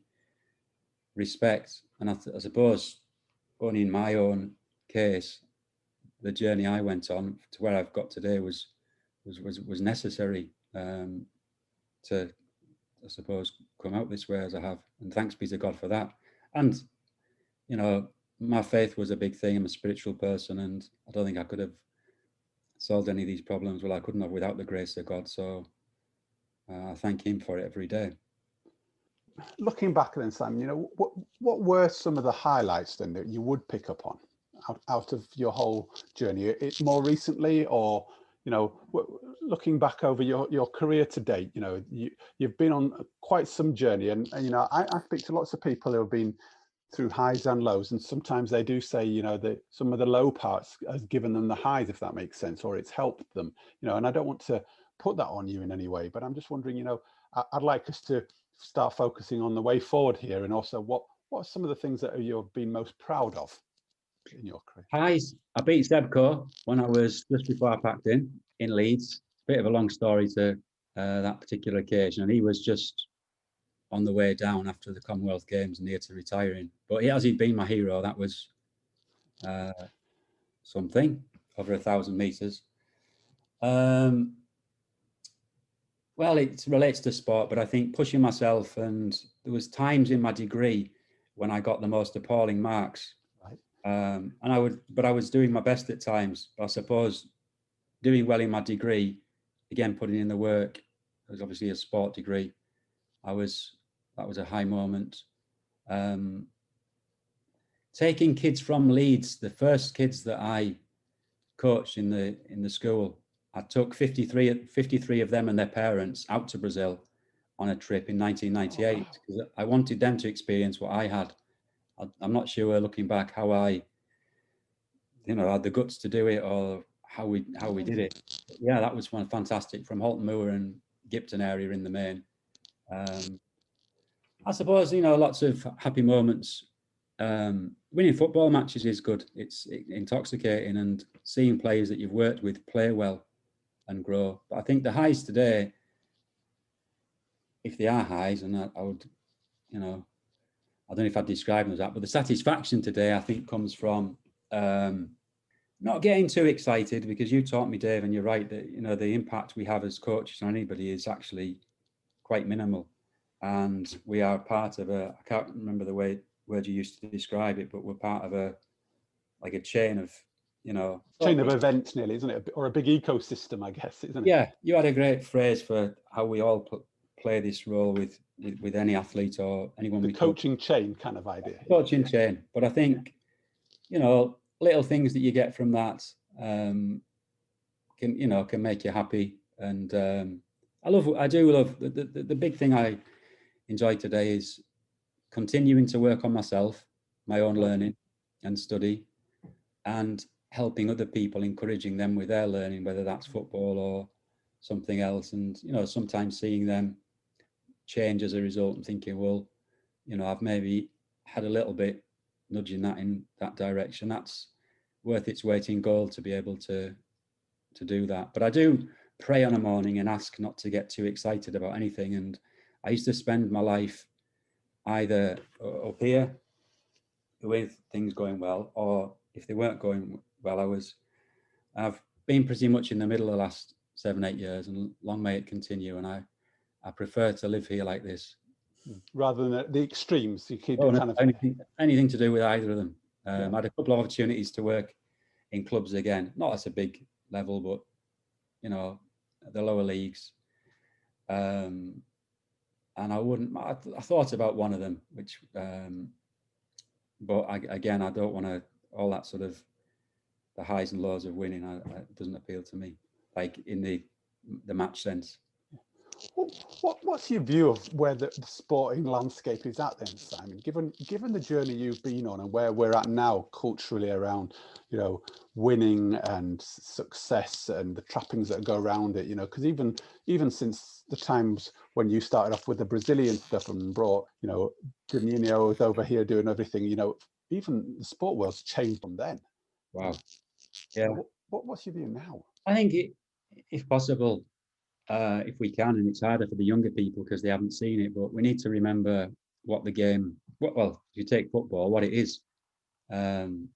respect. And I suppose only in my own case, the journey I went on to where I've got today was necessary to, I suppose, come out this way as I have. And thanks be to God for that. And, my faith was a big thing. I'm a spiritual person, and I don't think I could have solved any of these problems. Well, I couldn't have without the grace of God. So I thank Him for it every day. Looking back then, Simon, what were some of the highlights then that you would pick up on out of your whole journey? It's more recently, or looking back over your career to date, you've been on quite some journey, and I speak to lots of people who have been through highs and lows, and sometimes they do say that some of the low parts has given them the highs, if that makes sense, or it's helped them, and I don't want to put that on you in any way, but I'm just wondering, I'd like us to start focusing on the way forward here, and also what are some of the things that you've been most proud of in your career? Highs, I beat Sebco when I was just before I packed in Leeds. Bit of a long story to that particular occasion, and he was just on the way down after the Commonwealth Games, near to retiring. But he'd been my hero. That was something, over 1,000 meters. Well, it relates to sport, but I think pushing myself, and there was times in my degree when I got the most appalling marks. Right. And I was doing my best at times. I suppose doing well in my degree, again, putting in the work, it was obviously a sport degree. That was a high moment. Taking kids from Leeds, the first kids that I coached in the school, I took 53 of them and their parents out to Brazil on a trip in 1998, because I wanted them to experience what I had. I'm not sure looking back how I, had the guts to do it or how we did it. But yeah, that was one fantastic from Halton Moor and Gipton area in the main. I suppose, lots of happy moments. Winning football matches is good. It's intoxicating, and seeing players that you've worked with play well and grow. But I think the highs today, if they are highs, and I would, I don't know if I'd describe them as that, but the satisfaction today, I think, comes from not getting too excited, because you taught me, Dave, and you're right, that, the impact we have as coaches on anybody is actually quite minimal. And we are part of I can't remember the word you used to describe it, but we're part of a chain of, chain of events nearly, isn't it? Or a big ecosystem, I guess, isn't it? Yeah, you had a great phrase for how we all play this role with any athlete or anyone. The coaching chain kind of idea. Coaching chain. But I think, little things that you get from that can make you happy. And I do love the big thing I enjoy today is continuing to work on myself, my own learning and study, and helping other people, encouraging them with their learning, whether that's football or something else. And, sometimes seeing them change as a result and thinking, well, I've maybe had a little bit nudging that in that direction. That's worth its weight in gold to be able to do that. But I do pray on a morning and ask not to get too excited about anything. And I used to spend my life either up here with things going well, or if they weren't going well, I've been pretty much in the middle of the last 7-8 years, and long may it continue. And I prefer to live here like this, rather than the extremes. You keep anything to do with either of them. I had a couple of opportunities to work in clubs again, not at a big level, but the lower leagues. And I thought about one of them, which, but I don't want to all that sort of the highs and lows of winning. It doesn't appeal to me, like in the match sense. What's your view of where the sporting landscape is at then, Simon? Given the journey you've been on and where we're at now culturally around, winning and success and the trappings that go around it, because even since the times when you started off with the Brazilian stuff and brought, Danilo was over here doing everything, even the sport world's changed from then. Wow. Yeah. What's your view now? I think if possible, if we can, and it's harder for the younger people because they haven't seen it, but we need to remember what the game, well, if you take football, what it is. And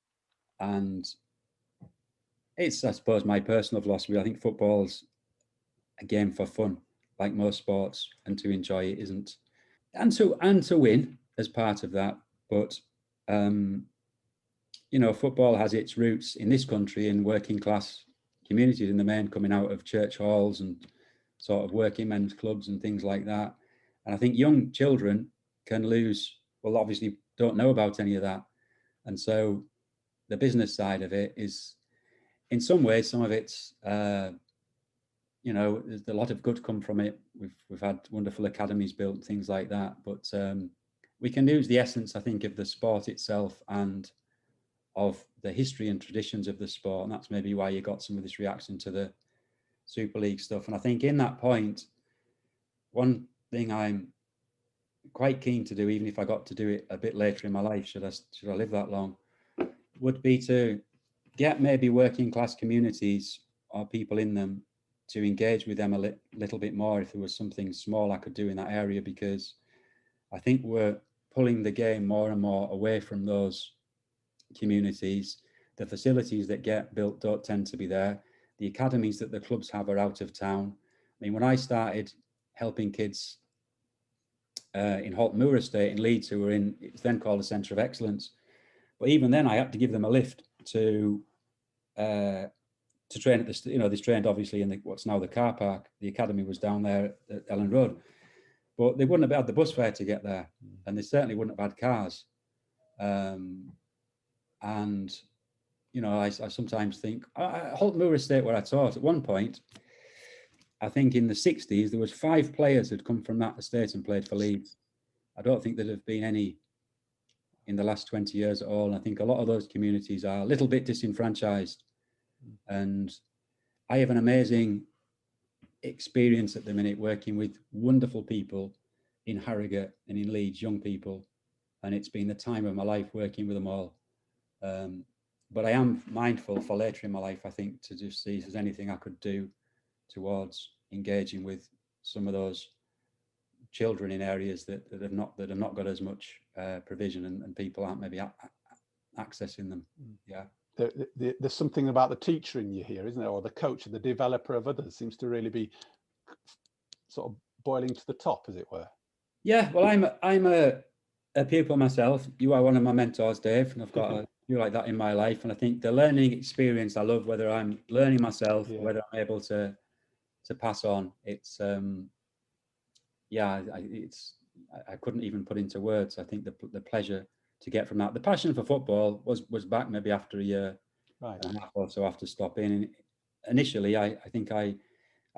it's, I suppose, my personal philosophy. I think football's a game for fun, like most sports, and to enjoy it isn't. And to win as part of that. But, football has its roots in this country in working class communities in the main, coming out of church halls and sort of working men's clubs and things like that. And I think young children can obviously don't know about any of that. And so the business side of it is, in some ways, some of it's, there's a lot of good come from it. We've had wonderful academies built and things like that. But we can lose the essence, I think, of the sport itself and of the history and traditions of the sport. And that's maybe why you got some of this reaction to the Super League stuff. And I think in that point, one thing I'm quite keen to do, even if I got to do it a bit later in my life, should I live that long, would be to get maybe working class communities or people in them to engage with them a little bit more if there was something small I could do in that area, because I think we're pulling the game more and more away from those communities. The facilities that get built don't tend to be there. The academies that the clubs have are out of town. I mean, when I started helping kids in Halton Moor Estate in Leeds, who were it's then called the Centre of Excellence, but even then I had to give them a lift to train at the, they trained obviously in what's now the car park. The academy was down there at Ellen Road, but they wouldn't have had the bus fare to get there, and they certainly wouldn't have had cars. And I sometimes think Halton Moor Estate, where I taught at one point, I think in the 60s there was 5 players who'd come from that estate and played for Leeds. I don't think there'd have been any in the last 20 years at all. And I think a lot of those communities are a little bit disenfranchised. And I have an amazing experience at the minute working with wonderful people in Harrogate and in Leeds, young people. And it's been the time of my life working with them all. But I am mindful for later in my life, I think, to just see if there's anything I could do towards engaging with some of those children in areas that have not got as much provision, and people aren't maybe accessing them. Yeah. There's something about the teacher in you here, isn't there, or the coach, the developer of others, seems to really be sort of boiling to the top, as it were. Yeah, well, I'm a pupil myself. You are one of my mentors, Dave, and I've got a few like that in my life. And I think the learning experience I love, whether I'm learning myself, or whether I'm able to pass on. It's I couldn't even put into words. I think the pleasure to get from that. The passion for football was back maybe after a year and a half or so after stopping. And initially, I think I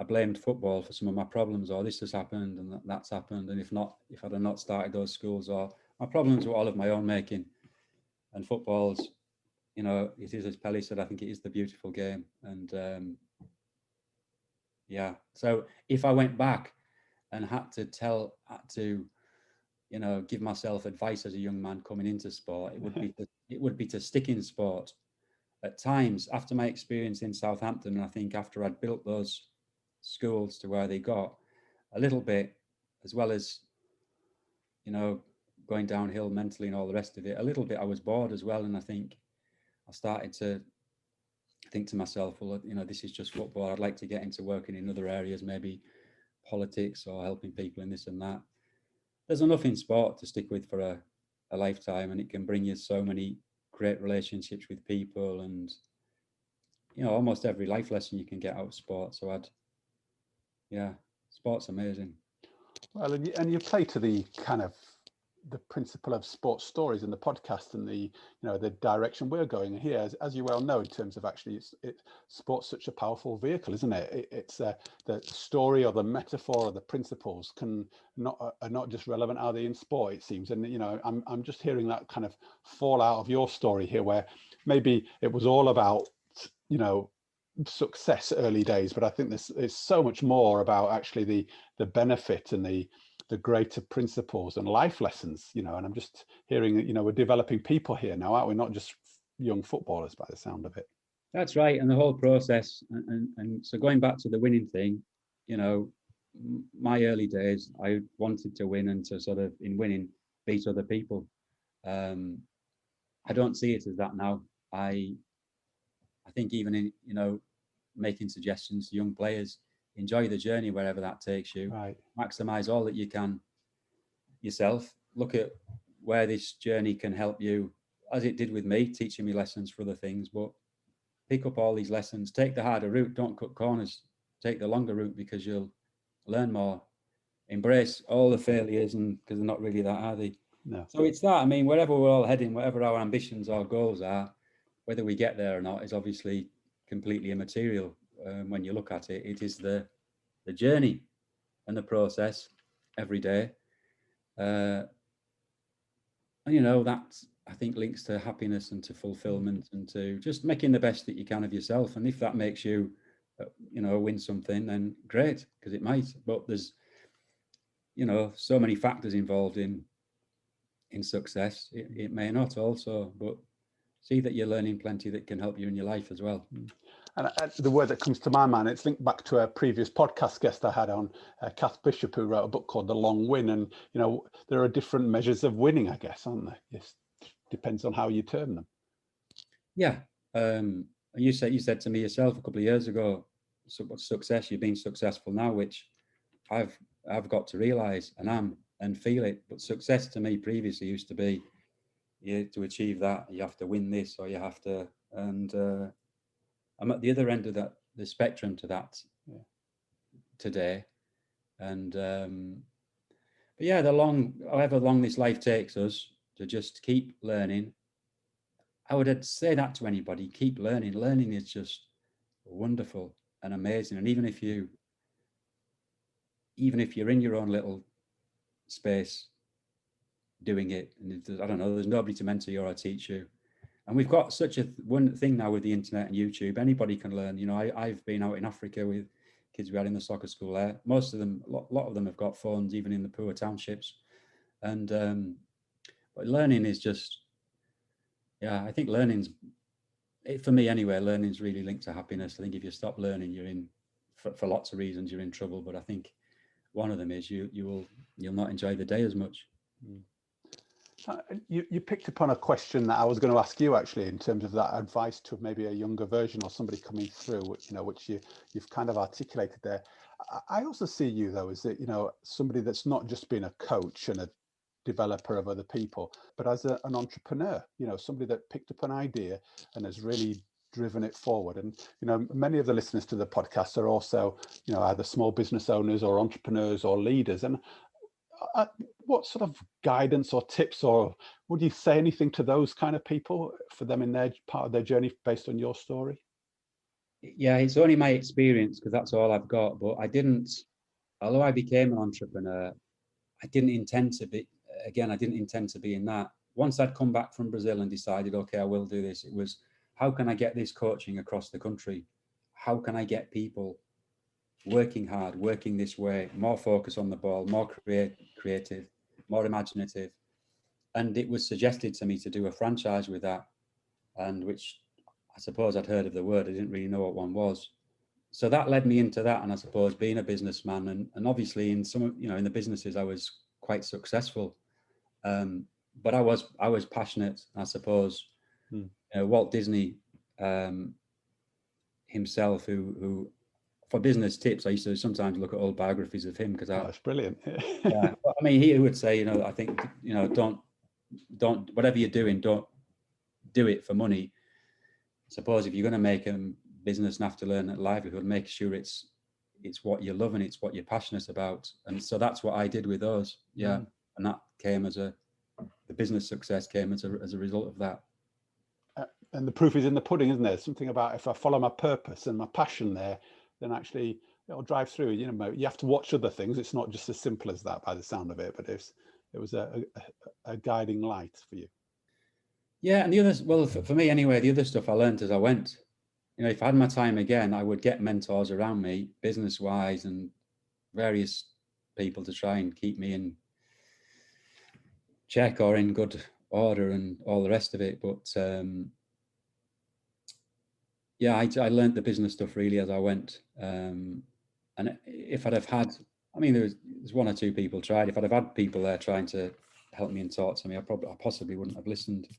blamed football for some of my problems, or this has happened and that's happened. And if I'd have not started those schools, or my problems were all of my own making. And football's, it is, as Pelly said, I think it is the beautiful game. And so if I went back and had to give myself advice as a young man coming into sport, it would be to stick in sport. At times, after my experience in Southampton, and I think after I'd built those schools to where they got, a little bit, as well as going downhill mentally and all the rest of it, a little bit I was bored as well. And I think I started to think to myself, well, this is just football. I'd like to get into working in other areas, maybe politics or helping people in this and that. There's enough in sport to stick with for a lifetime, and it can bring you so many great relationships with people, and almost every life lesson you can get out of sport. So sport's amazing. Well, and you play to the kind of the principle of sports stories in the podcast, and the direction we're going here, as you well know, in terms of actually sports such a powerful vehicle, isn't it? It's the story or the metaphor or the principles are not just relevant, are they, in sport, it seems. And I'm just hearing that kind of fallout of your story here, where maybe it was all about success early days, but I think this is so much more about actually the benefit and the greater principles and life lessons, and I'm just hearing that we're developing people here now, aren't we? Not just young footballers, by the sound of it. That's right. And the whole process, and so going back to the winning thing, my early days, I wanted to win, and to sort of, in winning, beat other people. I don't see it as that now. I think even in making suggestions to young players, enjoy the journey wherever that takes you. Right. Maximize all that you can yourself. Look at where this journey can help you, as it did with me, teaching me lessons for other things. But pick up all these lessons. Take the harder route. Don't cut corners. Take the longer route, because you'll learn more. Embrace all the failures, and because they're not really that, are they? No. So it's that. I mean, wherever we're all heading, whatever our ambitions or goals are, whether we get there or not is obviously completely immaterial. When you look at it, it is the journey and the process every day. And that, I think, links to happiness and to fulfillment, and to just making the best that you can of yourself. And if that makes you, win something, then great, because it might. But there's, so many factors involved in success. It may not also, but see that you're learning plenty that can help you in your life as well. And the word that comes to my mind, it's linked back to a previous podcast guest I had on, Kath Bishop, who wrote a book called The Long Win. And, there are different measures of winning, I guess, aren't there? Yes, depends on how you term them. Yeah. You said to me yourself a couple of years ago, success, you've been successful now, which I've got to realise and feel it. But success to me previously used to be, to achieve that, you have to win this, or you have to, and I'm at the other end of the spectrum to that today. And but yeah, however long this life takes us, to just keep learning. I would say that to anybody: keep learning. Learning is just wonderful and amazing. And even if you're in your own little space, doing it. And if I don't know, there's nobody to mentor you or teach you. And we've got such a one thing now with the internet and YouTube. Anybody can learn. You know, I've been out in Africa with kids we had in the soccer school there. Most of them, a lot of them have got phones, even in the poor townships. And but learning is just, yeah, I think learning's, for me anyway, learning's really linked to happiness. I think if you stop learning, you're in, for lots of reasons, you're in trouble. But I think one of them is you'll not enjoy the day as much. You picked upon a question that I was going to ask you, actually, in terms of that advice to maybe a younger version or somebody coming through, which you've kind of articulated there. I also see you, though, as that, somebody that's not just been a coach and a developer of other people, but as an entrepreneur, somebody that picked up an idea and has really driven it forward. And many of the listeners to the podcast are also either small business owners or entrepreneurs or leaders. And what sort of guidance or tips, or would you say anything to those kind of people for them in their part of their journey based on your story? Yeah, it's only my experience, because that's all I've got. But although I became an entrepreneur, I didn't intend to be in that. Once I'd come back from Brazil and decided, okay, I will do this, it was, how can I get this coaching across the country? How can I get people working hard, working this way, more focus on the ball, more creative, more imaginative? And it was suggested to me to do a franchise with that, and which I suppose I'd heard of the word, I didn't really know what one was. So that led me into that. And I suppose being a businessman, and obviously in some, in the businesses I was quite successful. But I was passionate, I suppose. Walt Disney himself, who for business tips, I used to sometimes look at old biographies of him, because that's brilliant. Yeah, I mean, he would say, I think, don't whatever you're doing, don't do it for money. Suppose if you're going to make a business and have to learn a livelihood, make sure it's what you love and it's what you're passionate about. And so that's what I did with those. Yeah. And that came the business success came as a result of that. And the proof is in the pudding, isn't there? Something about, if I follow my purpose and my passion there, then actually it'll drive through. You have to watch other things. It's not just as simple as that by the sound of it, but it was a guiding light for you. Yeah. And the others, well, for me anyway, the other stuff I learned as I went. If I had my time again, I would get mentors around me, business wise, and various people to try and keep me in check or in good order and all the rest of it. But yeah, I learned the business stuff really as I went. And if I'd have had, I mean, there's one or two people tried. If I'd have had people there trying to help me and talk to me, I possibly wouldn't have listened.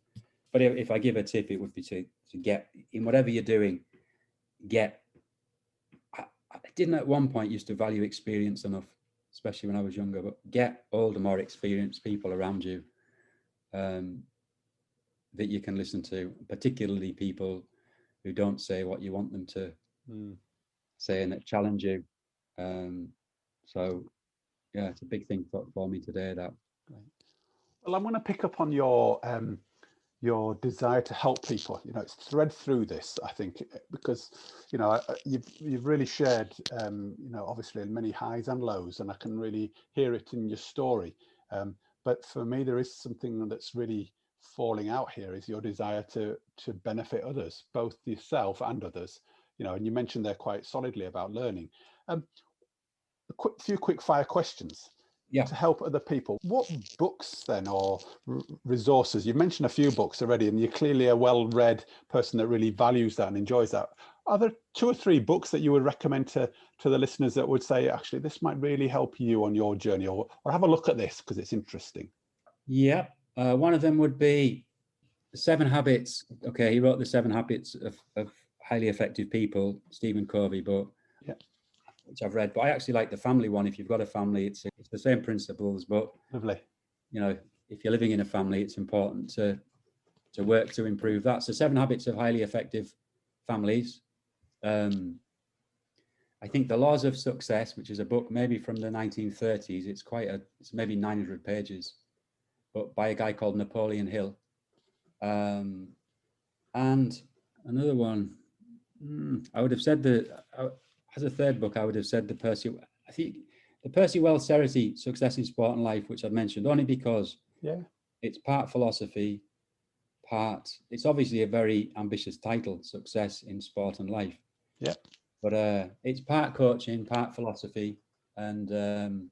But if I give a tip, it would be to get in whatever you're doing. I didn't at one point used to value experience enough, especially when I was younger. But get older, more experienced people around you that you can listen to, particularly people who don't say what you want them to say and that challenge you. So yeah, it's a big thing for me today. That. Well, I'm going to pick up on your desire to help people. It's thread through this, I think, because you've really shared obviously many highs and lows, and I can really hear it in your story. But for me, there is something that's really falling out here, is your desire to benefit others, both yourself and others. And you mentioned there quite solidly about learning. A few quick fire questions. Yeah. To help other people. What books then, or resources? You've mentioned a few books already, and you're clearly a well-read person that really values that and enjoys that. Are there 2 or 3 books that you would recommend to the listeners that would say, actually, this might really help you on your journey, or have a look at this because it's interesting? Yeah. One of them would be 7 Habits. Okay, he wrote the 7 Habits of Highly Effective People, Stephen Covey book. Yeah. Which I've read, but I actually like the family one. If you've got a family, it's the same principles, but lovely. If you're living in a family, it's important to work to improve that. So 7 Habits of Highly Effective Families. I think The Laws of Success, which is a book maybe from the 1930s. It's maybe 900 pages, but by a guy called Napoleon Hill. And another one, I would have said as a third book, I would have said the Percy Wells Charity Success in Sport and Life, which I've mentioned only because Yeah. It's part philosophy, it's obviously a very ambitious title, Success in Sport and Life. Yeah. But it's part coaching, part philosophy. And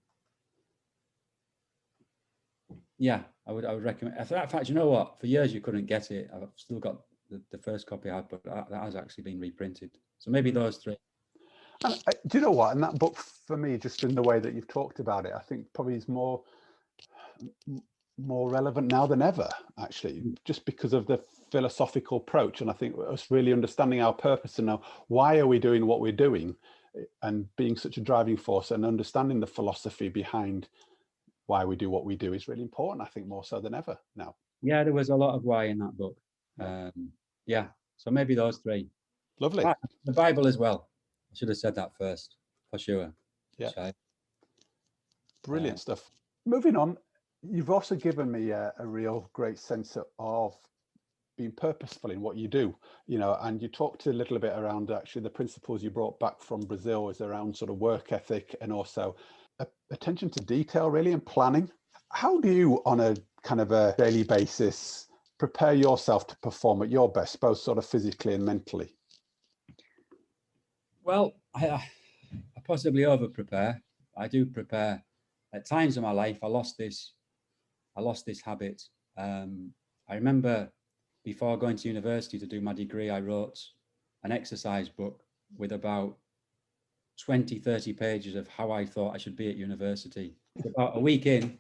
yeah, I would recommend. In fact, you know what? For years you couldn't get it. I've still got the first copy I had, but that has actually been reprinted. So maybe those three. And do you know what? And that book, for me, just in the way that you've talked about it, I think probably is more relevant now than ever, actually, just because of the philosophical approach. And I think us really understanding our purpose and now why are we doing what we're doing, and being such a driving force and understanding the philosophy behind why we do what we do is really important. I think more so than ever now. Yeah, there was a lot of why in that book. Yeah, so maybe those three. Lovely. The Bible as well. I should have said that first, for sure. Yeah. Brilliant stuff. Moving on, you've also given me a real great sense of being purposeful in what you do, and you talked a little bit around actually the principles you brought back from Brazil is around sort of work ethic and also attention to detail, really, and planning. How do you, on a kind of a daily basis, prepare yourself to perform at your best, both sort of physically and mentally? Well, I possibly over prepare. I do prepare. At times in my life, I lost this habit. I remember before going to university to do my degree, I wrote an exercise book with about 20, 30 pages of how I thought I should be at university. About a week in,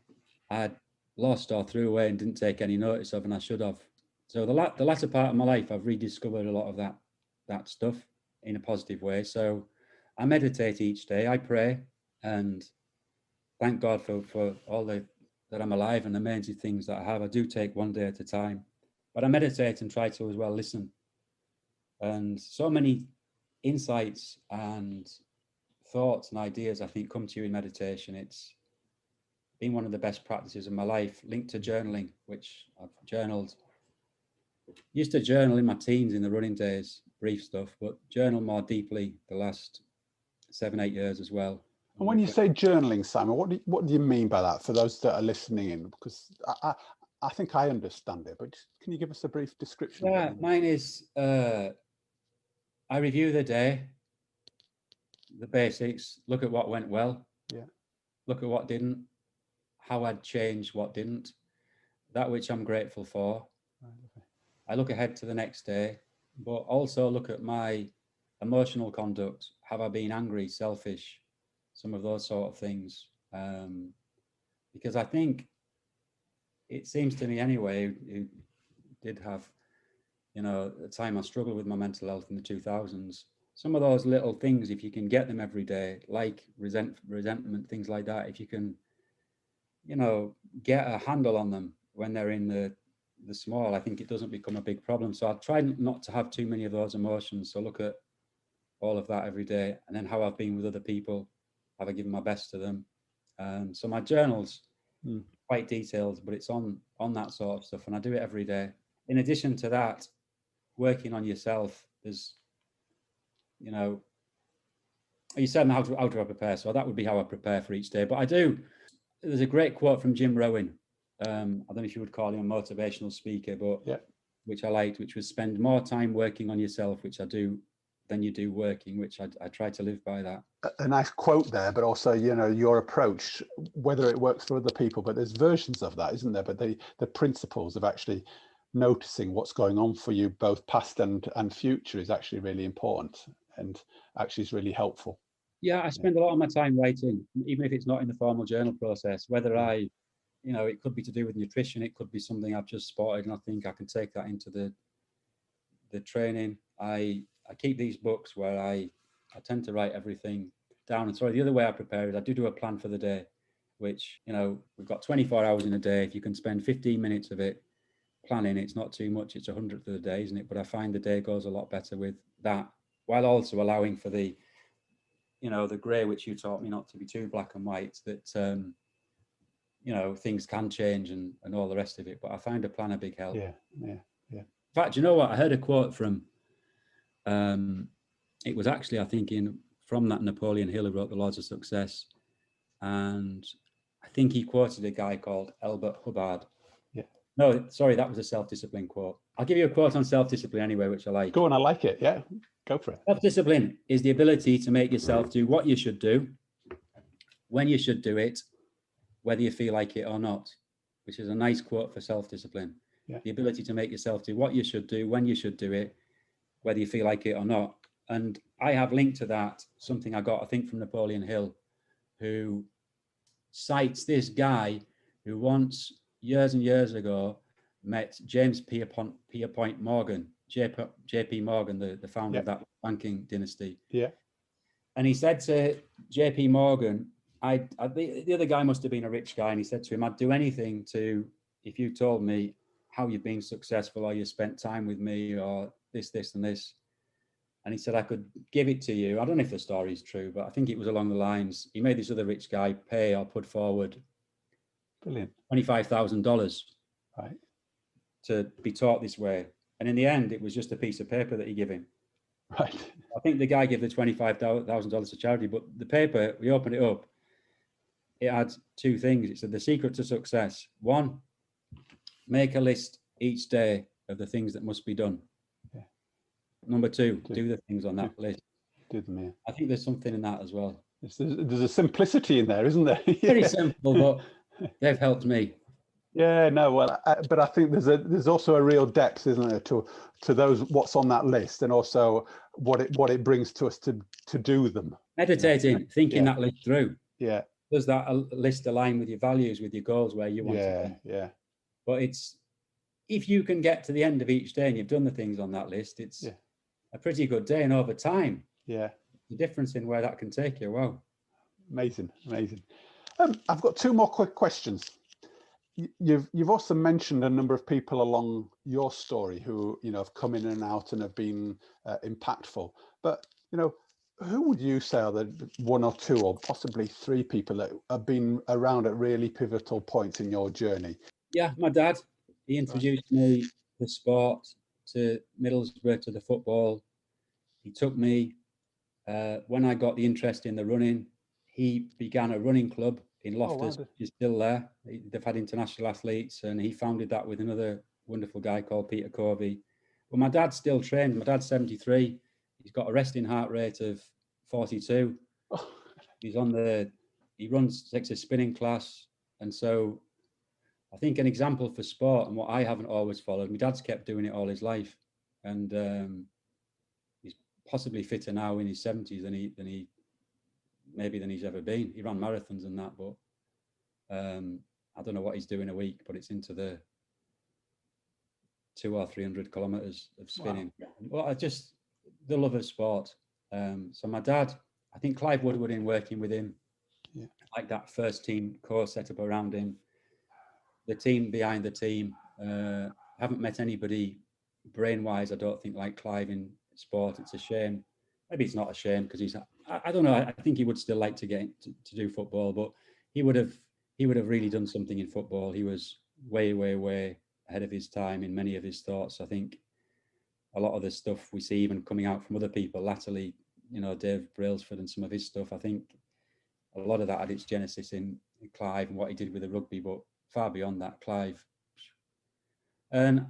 I had lost or threw away and didn't take any notice of, and I should have. So the latter part of my life, I've rediscovered a lot of that stuff in a positive way. So I meditate each day, I pray, and thank God for all that I'm alive and the amazing things that I have. I do take one day at a time, but I meditate and try to as well listen. And so many insights and thoughts and ideas, I think, come to you in meditation. It's been one of the best practices of my life, linked to journaling, which I've journaled. Used to journal in my teens in the running days, brief stuff, but journal more deeply the last 7-8 years as well. And when you say journaling, Simon, what do you mean by that for those that are listening in? Because I think I understand it, but can you give us a brief description? Yeah, mine is I review the day, the basics, look at what went well, look at what didn't, how I'd change what didn't, that which I'm grateful for. I look ahead to the next day, but also look at my emotional conduct. Have I been angry, selfish, some of those sort of things? Because I think it seems to me anyway, who did have, the time I struggled with my mental health in the 2000s, some of those little things, if you can get them every day, like resentment, things like that, if you can, get a handle on them when they're in the small, I think it doesn't become a big problem. So I try not to have too many of those emotions. So look at all of that every day, and then how I've been with other people, have I given my best to them? So my journal's quite detailed, but it's on that sort of stuff, and I do it every day. In addition to that, working on yourself, there's, you said how do I prepare? So that would be how I prepare for each day. But I do. There's a great quote from Jim Rohn. I don't know if you would call him a motivational speaker, but which I liked, which was spend more time working on yourself, which I do, than you do working, which I try to live by that. A nice quote there, but also, your approach, whether it works for other people, but there's versions of that, isn't there? But the principles of actually noticing what's going on for you, both past and future, is actually really important and actually is really helpful. Yeah, I spend a lot of my time writing, even if it's not in the formal journal process, whether it could be to do with nutrition, it could be something I've just spotted and I think I can take that into the training. I keep these books where I tend to write everything down. And sorry, the other way I prepare is I do a plan for the day, which, we've got 24 hours in a day. If you can spend 15 minutes of it planning, it's not too much. It's 100th of the day, isn't it? But I find the day goes a lot better with that, while also allowing for the, the grey, which you taught me not to be too black and white, that, things can change and all the rest of it. But I find a plan a big help. Yeah. In fact, you know what? I heard a quote from, it was actually, I think, from that Napoleon Hill who wrote The Laws of Success. And I think he quoted a guy called Albert Hubbard. No, sorry, that was a self-discipline quote. I'll give you a quote on self-discipline anyway, which I like. Go on, I like it. Yeah, go for it. Self-discipline is the ability to make yourself do what you should do, when you should do it, whether you feel like it or not, which is a nice quote for self-discipline. Yeah. The ability to make yourself do what you should do, when you should do it, whether you feel like it or not. And I have linked to that something I got, I think, from Napoleon Hill, who cites this guy who once, years and years ago, met James Pierpont Morgan, JP Morgan, the founder of that banking dynasty. Yeah. And he said to JP Morgan, the other guy must have been a rich guy, and he said to him, I'd do anything if you told me how you've been successful, or you spent time with me, or this, and this. And he said, I could give it to you. I don't know if the story is true, but I think it was along the lines, he made this other rich guy pay or put forward Brilliant. $25,000 right, to be taught this way. And in the end, it was just a piece of paper that he gave him. Right. I think the guy gave the $25,000 to charity, but the paper, we opened it up, it had two things. It said the secret to success. One, make a list each day of the things that must be done. Yeah. Number two, do the things on that list. Do them, yeah. I think there's something in that as well. There's a simplicity in there, isn't there? Very simple, but they've helped me. Yeah, no, well, but I think there's also a real depth, isn't there, to those what's on that list, and also what it brings to us to do them. Meditating, thinking that list through. Yeah. Does that list align with your values, with your goals, where you want to be? Yeah. But if you can get to the end of each day and you've done the things on that list, it's a pretty good day. And over time, the difference in where that can take you. Wow. Amazing. I've got two more quick questions. You've also mentioned a number of people along your story who have come in and out and have been impactful. But who would you say are the one or two or possibly three people that have been around at really pivotal points in your journey? Yeah, my dad. He introduced me to sport, to Middlesbrough, to the football. He took me when I got the interest in the running. He began a running club in Loftus, which is still there. They've had international athletes, and he founded that with another wonderful guy called Peter Covey. But my dad still trains. My dad's 73. He's got a resting heart rate of 42. He takes a spinning class. And so I think an example for sport, and what I haven't always followed, my dad's kept doing it all his life. And he's possibly fitter now in his 70s than he's ever been. He ran marathons and that, but I don't know what he's doing a week, but it's into the 200 or 300 kilometers of spinning. Wow. Well, just the love of sport. So my dad, I think Clive Woodward, in working with him, like that first team course set up around him, the team behind the team. Haven't met anybody brain-wise, I don't think, like Clive in sport. It's a shame. Maybe it's not a shame because I don't know. I think he would still like to get to do football, but he would have really done something in football. He was way, way, way ahead of his time in many of his thoughts. I think a lot of the stuff we see even coming out from other people latterly, Dave Brailsford and some of his stuff, I think a lot of that had its genesis in Clive and what he did with the rugby, but far beyond that, Clive. And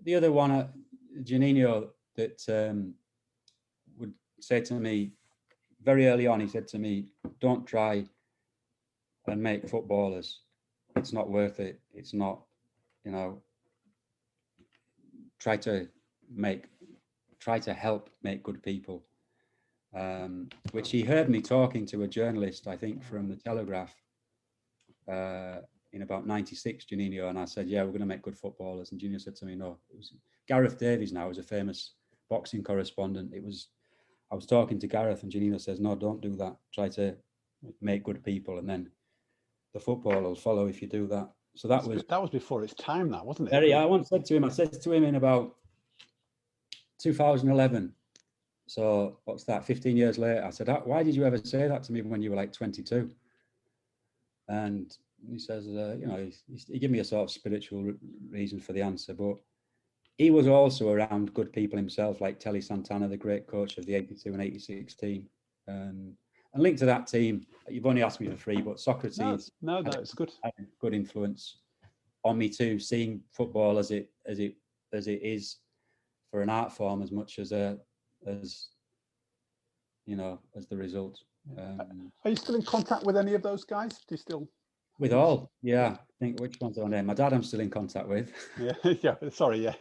the other one, Janino, that would say to me very early on, he said to me, don't try and make footballers. It's not worth it. It's not, try to help make good people. Which he heard me talking to a journalist, I think, from the Telegraph in about 96, Janino, and I said, yeah, we're going to make good footballers. And Janino said to me, no. It was Gareth Davies now, is a famous boxing correspondent. I was talking to Gareth, and Janino says, no, don't do that. Try to make good people, and then the football will follow if you do that. So that was before its time, that wasn't it? I once said to him in about 2011. So what's that? 15 years later, I said, why did you ever say that to me when you were like 22? And he says, he gave me a sort of spiritual reason for the answer, but he was also around good people himself, like Telly Santana, the great coach of the 82 and 86 team. And linked to that team, you've only asked me for free, but Socrates. No, it's good. Had a good influence. on me too, seeing football as it is for an art form as much as as the result. Are you still in contact with any of those guys? Do you still? With all, yeah. I think which one's on there? My dad, I'm still in contact with. Yeah, yeah. Sorry, yeah.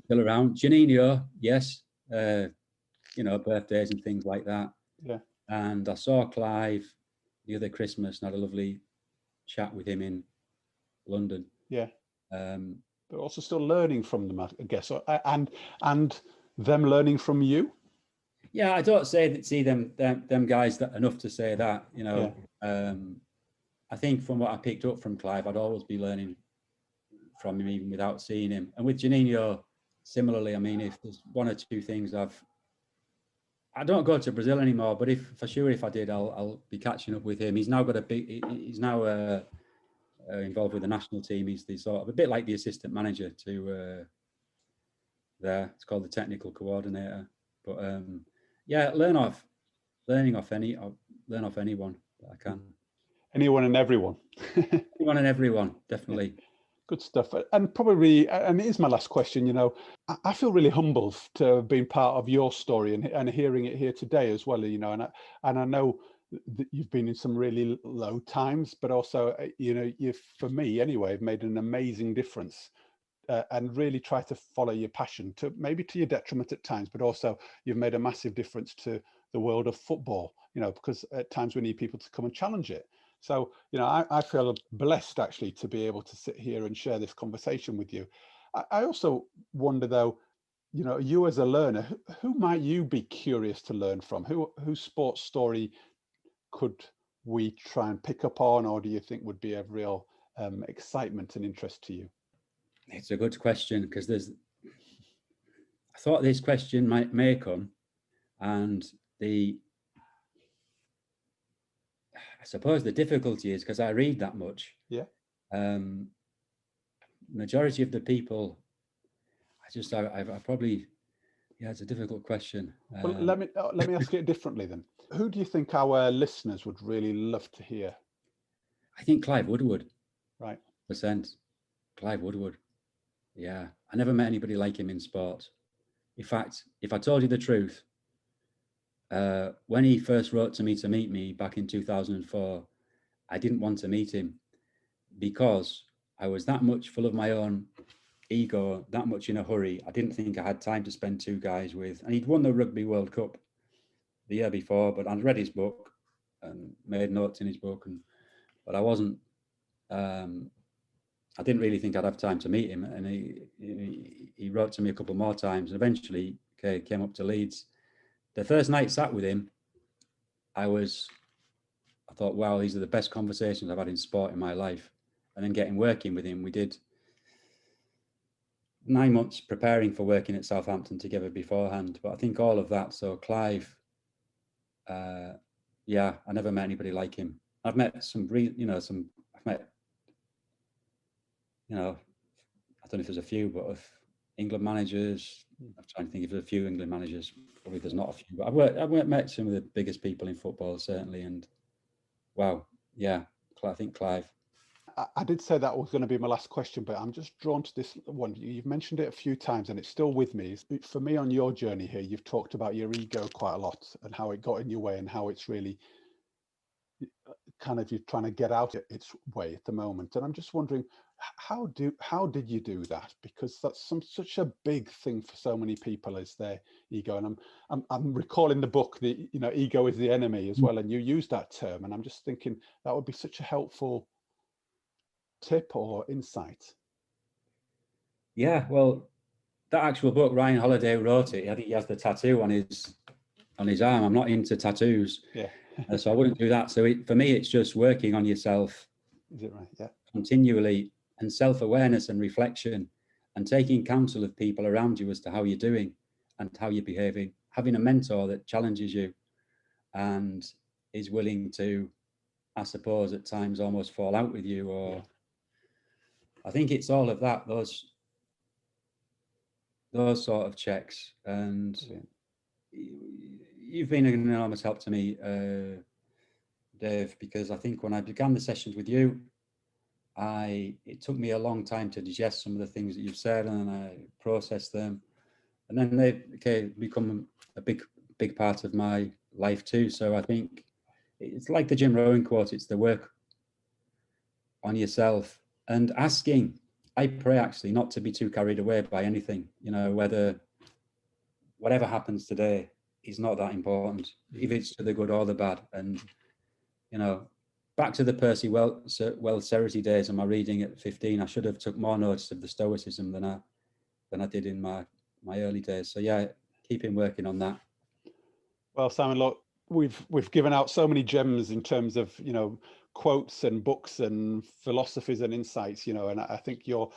Still around. Janino, yes. Birthdays and things like that. Yeah. And I saw Clive the other Christmas and had a lovely chat with him in London. Yeah. But also still learning from them, I guess, and them learning from you. Yeah, I don't see them guys that enough to say that. I think from what I picked up from Clive, I'd always be learning from him even without seeing him. And with Janino, similarly, I mean, if there's one or two things I don't go to Brazil anymore, but if I did, I'll be catching up with him. He's now involved with the national team. He's the sort of a bit like the assistant manager to there. It's called the technical coordinator. But learn off anyone that I can. Anyone and everyone. Anyone and everyone, definitely. Yeah. Good stuff. And probably, and it is my last question, I feel really humbled to have been part of your story and hearing it here today as well, and I know that you've been in some really low times, but also, you've, for me anyway, have made an amazing difference and really try to follow your passion, to maybe to your detriment at times, but also you've made a massive difference to the world of football, because at times we need people to come and challenge it. So, I feel blessed actually to be able to sit here and share this conversation with you. I also wonder though, you as a learner, who might you be curious to learn from? Whose sports story could we try and pick up on, or do you think would be of real excitement and interest to you? It's a good question, because I thought this question may come, and I suppose the difficulty is because I read that much. Yeah. Majority of the people, I probably, it's a difficult question. Well, let me ask it differently then. Who do you think our listeners would really love to hear? I think Clive Woodward. Right. %. Clive Woodward. Yeah. I never met anybody like him in sport. In fact, if I told you the truth, when he first wrote to me to meet me back in 2004, I didn't want to meet him because I was that much full of my own ego, that much in a hurry. I didn't think I had time to spend two guys with, and he'd won the Rugby World Cup the year before, but I'd read his book and made notes in his book, but I wasn't, I didn't really think I'd have time to meet him. And he wrote to me a couple more times, and eventually came up to Leeds. The first night sat with him, I thought, wow, these are the best conversations I've had in sport in my life. And then working with him, we did 9 months preparing for working at Southampton together beforehand. But I think all of that. So Clive, I never met anybody like him. I've met I don't know if there's a few, but of England managers, I'm trying to think if there's a few England managers. Probably there's not a few, but I've met some of the biggest people in football, certainly. And wow, yeah, I think Clive. I did say that was going to be my last question, but I'm just drawn to this one. You've mentioned it a few times and it's still with me. For me, on your journey here, you've talked about your ego quite a lot and how it got in your way and how it's really kind of you're trying to get out its way at the moment. And I'm just wondering, how did you do that? Because that's such a big thing for so many people, is their ego. And I'm recalling the book, Ego is the Enemy as well, and you use that term, and I'm just thinking that would be such a helpful tip or insight. Yeah, well, that actual book, Ryan Holiday wrote it. I think he has the tattoo on his arm. I'm not into tattoos, so I wouldn't do that. So for me, it's just working on yourself. Is it right? Yeah. Continually, and self-awareness and reflection, and taking counsel of people around you as to how you're doing and how you're behaving. Having a mentor that challenges you and is willing to, I suppose, at times almost fall out with you, or I think it's all of that, those sort of checks. And you've been an enormous help to me, Dave, because I think when I began the sessions with you, it took me a long time to digest some of the things that you've said, and I processed them, and then they become a big part of my life too. So I think it's like the Jim Rohn quote: "It's the work on yourself and asking." I pray actually not to be too carried away by anything. Whatever happens today is not that important, if it's to the good or the bad. And back to the Percy Wells-Cerity days and my reading at 15, I should have took more notice of the Stoicism than I did in my early days. So yeah, keeping working on that. Well, Simon, look, we've given out so many gems in terms of quotes and books and philosophies and insights, and I think your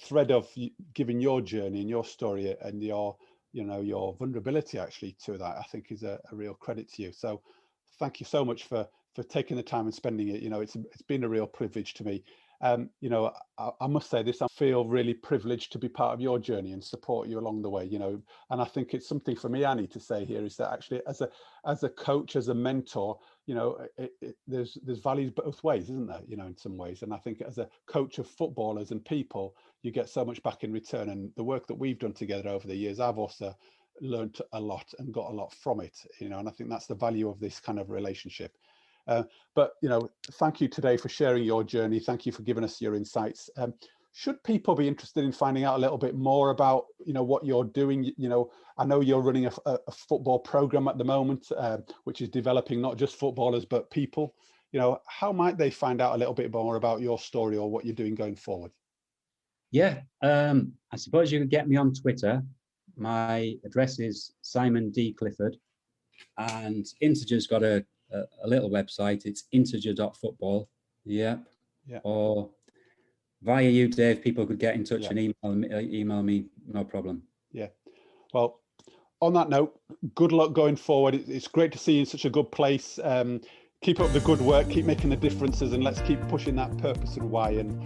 thread of giving your journey and your story and your vulnerability actually to that, I think is a real credit to you. So thank you so much for taking the time and spending it. It's been a real privilege to me. I must say this, I feel really privileged to be part of your journey and support you along the way, and I think it's something for me, I need to say here, is that actually as a coach, as a mentor, there's values both ways, isn't there, in some ways. And I think as a coach of footballers and people, you get so much back in return. And the work that we've done together over the years, I've also learned a lot and got a lot from it, and I think that's the value of this kind of relationship. But thank you today for sharing your journey. Thank you for giving us your insights. Should people be interested in finding out a little bit more about what you're doing? I know you're running a football program at the moment, which is developing not just footballers but people. How might they find out a little bit more about your story or what you're doing going forward? Yeah, I suppose you could get me on Twitter. My address is Simon D. Clifford, and Integer's got a little website. It's integer.football. Yeah. Or via you, Dave, people could get in touch and email me, no problem. Yeah. Well, on that note, good luck going forward. It's great to see you in such a good place. Keep up the good work, keep making the differences, and let's keep pushing that purpose and why. And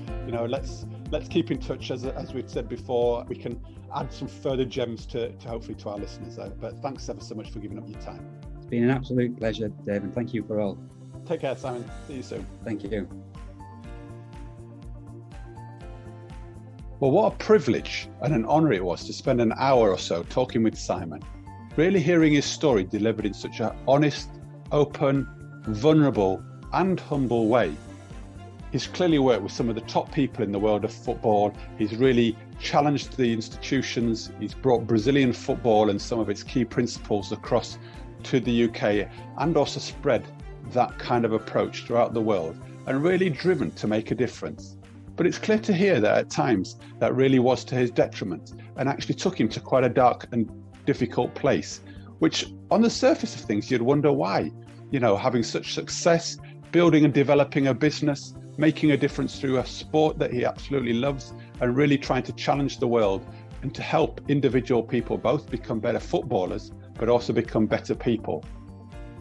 let's keep in touch. As we've said before, we can add some further gems to hopefully to our listeners. But thanks ever so much for giving up your time. It's been an absolute pleasure, Dave, and thank you for all. Take care, Simon. See you soon. Thank you. Well, what a privilege and an honour it was to spend an hour or so talking with Simon, really hearing his story delivered in such an honest, open, vulnerable and humble way. He's clearly worked with some of the top people in the world of football. He's really challenged the institutions. He's brought Brazilian football and some of its key principles across to the UK, and also spread that kind of approach throughout the world and really driven to make a difference. But it's clear to hear that at times that really was to his detriment and actually took him to quite a dark and difficult place, which on the surface of things you'd wonder why. Having such success, building and developing a business, making a difference through a sport that he absolutely loves, and really trying to challenge the world and to help individual people both become better footballers but also become better people.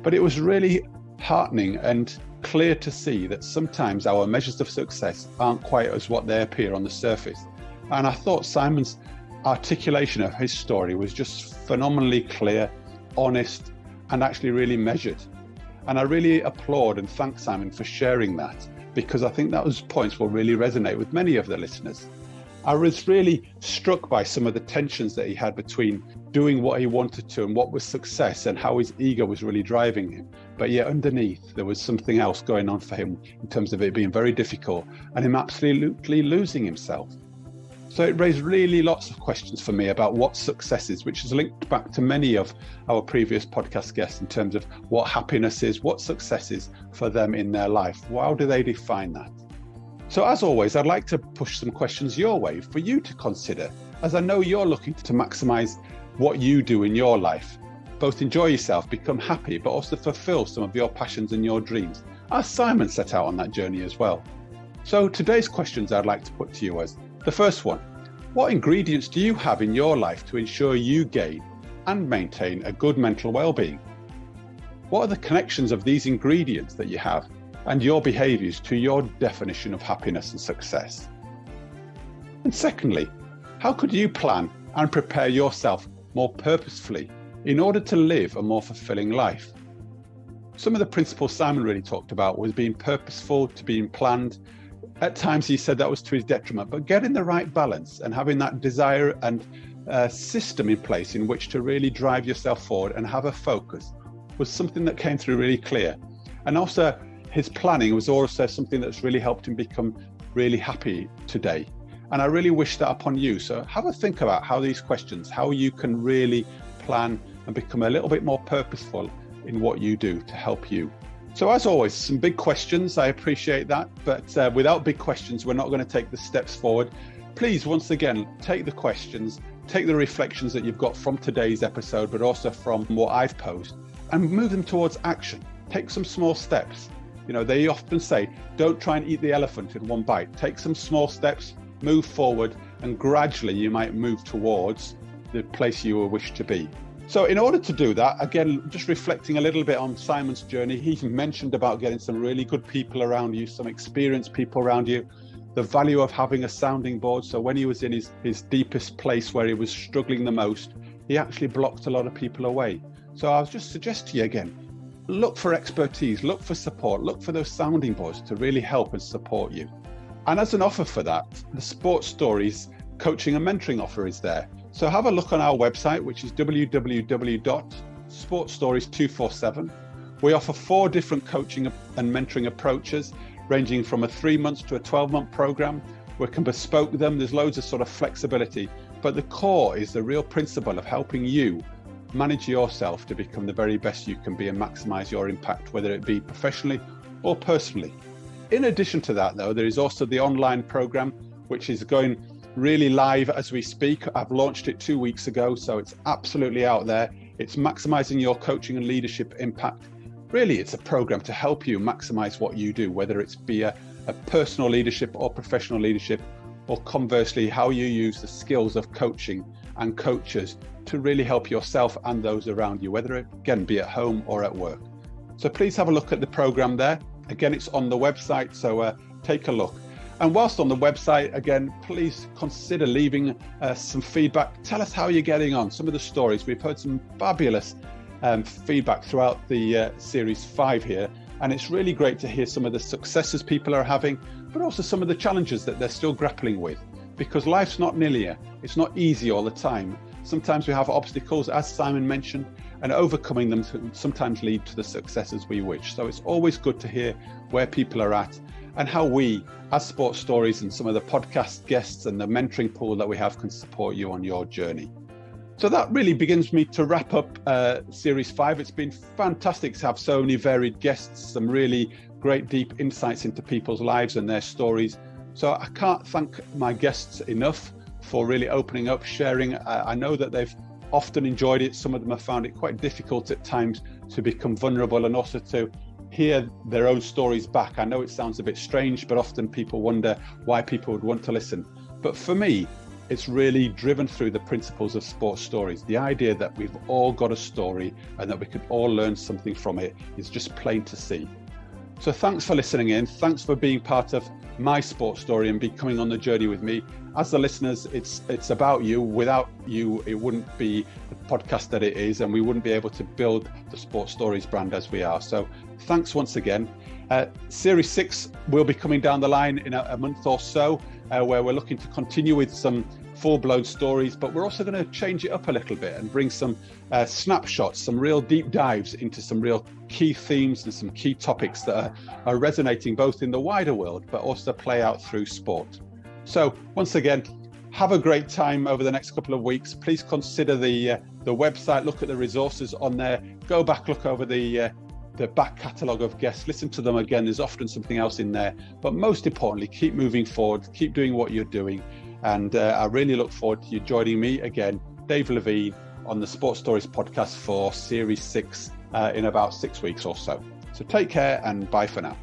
But it was really heartening and clear to see that sometimes our measures of success aren't quite as what they appear on the surface. And I thought Simon's articulation of his story was just phenomenally clear, honest, and actually really measured. And I really applaud and thank Simon for sharing that, because I think those points will really resonate with many of the listeners. I was really struck by some of the tensions that he had between doing what he wanted to and what was success, and how his ego was really driving him. But yet underneath, there was something else going on for him in terms of it being very difficult and him absolutely losing himself. So it raised really lots of questions for me about what success is, which is linked back to many of our previous podcast guests in terms of what happiness is, what success is for them in their life. How do they define that? So as always, I'd like to push some questions your way for you to consider, as I know you're looking to maximize what you do in your life. Both enjoy yourself, become happy, but also fulfill some of your passions and your dreams, as Simon set out on that journey as well. So today's questions I'd like to put to you as the first one: what ingredients do you have in your life to ensure you gain and maintain a good mental well-being? What are the connections of these ingredients that you have and your behaviours to your definition of happiness and success? And secondly, how could you plan and prepare yourself more purposefully in order to live a more fulfilling life? Some of the principles Simon really talked about was being purposeful, to being planned, At times he said that was to his detriment, but getting the right balance and having that desire and system in place in which to really drive yourself forward and have a focus was something that came through really clear. And also his planning was also something that's really helped him become really happy today. And I really wish that upon you. So have a think about how these questions, how you can really plan and become a little bit more purposeful in what you do to help you. So as always, some big questions, I appreciate that, but without big questions, we're not going to take the steps forward. Please, once again, take the questions, take the reflections that you've got from today's episode, but also from what I've posed, and move them towards action. Take some small steps. You know, they often say, don't try and eat the elephant in one bite. Take some small steps, move forward, and gradually you might move towards the place you wish to be. So in order to do that, again, just reflecting a little bit on Simon's journey, he mentioned about getting some really good people around you, some experienced people around you, the value of having a sounding board. So when he was in his deepest place where he was struggling the most, he actually blocked a lot of people away. So I'll just suggest to you again, look for expertise, look for support, look for those sounding boards to really help and support you. And as an offer for that, the Sports Stories coaching and mentoring offer is there. So have a look on our website, which is www.sportsstories247. We offer 4 different coaching and mentoring approaches, ranging from a 3-month to a 12-month program. We can bespoke them. There's loads of sort of flexibility, but the core is the real principle of helping you manage yourself to become the very best you can be and maximize your impact, whether it be professionally or personally. In addition to that, though, there is also the online program, which is going really live as we speak. I've launched it 2 weeks ago, so it's absolutely out there. It's maximizing your coaching and leadership impact. Really, it's a program to help you maximize what you do, whether it's be a personal leadership or professional leadership, or conversely, how you use the skills of coaching and coaches to really help yourself and those around you, whether it again be at home or at work. So please have a look at the program there. Again, it's on the website, so take a look. And whilst on the website, again, please consider leaving some feedback. Tell us how you're getting on, some of the stories. We've heard some fabulous feedback throughout the series 5 here. And it's really great to hear some of the successes people are having, but also some of the challenges that they're still grappling with. Because life's not linear. It's not easy all the time. Sometimes we have obstacles, as Simon mentioned, and overcoming them sometimes lead to the successes we wish. So it's always good to hear where people are at and how we, as Sports Stories and some of the podcast guests and the mentoring pool that we have, can support you on your journey. So that really begins me to wrap up Series 5. It's been fantastic to have so many varied guests, some really great deep insights into people's lives and their stories. So I can't thank my guests enough for really opening up, sharing. I know that they've often enjoyed it. Some of them have found it quite difficult at times to become vulnerable and also to hear their own stories back. I know it sounds a bit strange, but often people wonder why people would want to listen. But for me, it's really driven through the principles of Sports Stories. The idea that we've all got a story and that we can all learn something from it is just plain to see. So thanks for listening in. Thanks for being part of my sports story and coming on the journey with me. As the listeners, it's about you. Without you, it wouldn't be the podcast that it is, and we wouldn't be able to build the Sports Stories brand as we are. So thanks once again. Series 6 will be coming down the line in a month or so, where we're looking to continue with some full-blown stories, but we're also going to change it up a little bit and bring some snapshots, some real deep dives into some real key themes and some key topics that are resonating both in the wider world, but also play out through sport. So once again, have a great time over the next couple of weeks. Please consider the website, look at the resources on there, go back, look over the back catalogue of guests, listen to them again. There's often something else in there, but most importantly, keep moving forward, keep doing what you're doing. And I really look forward to you joining me again, Dave Levine, on the Sports Stories podcast for Series 6 in about 6 weeks or so. So take care and bye for now.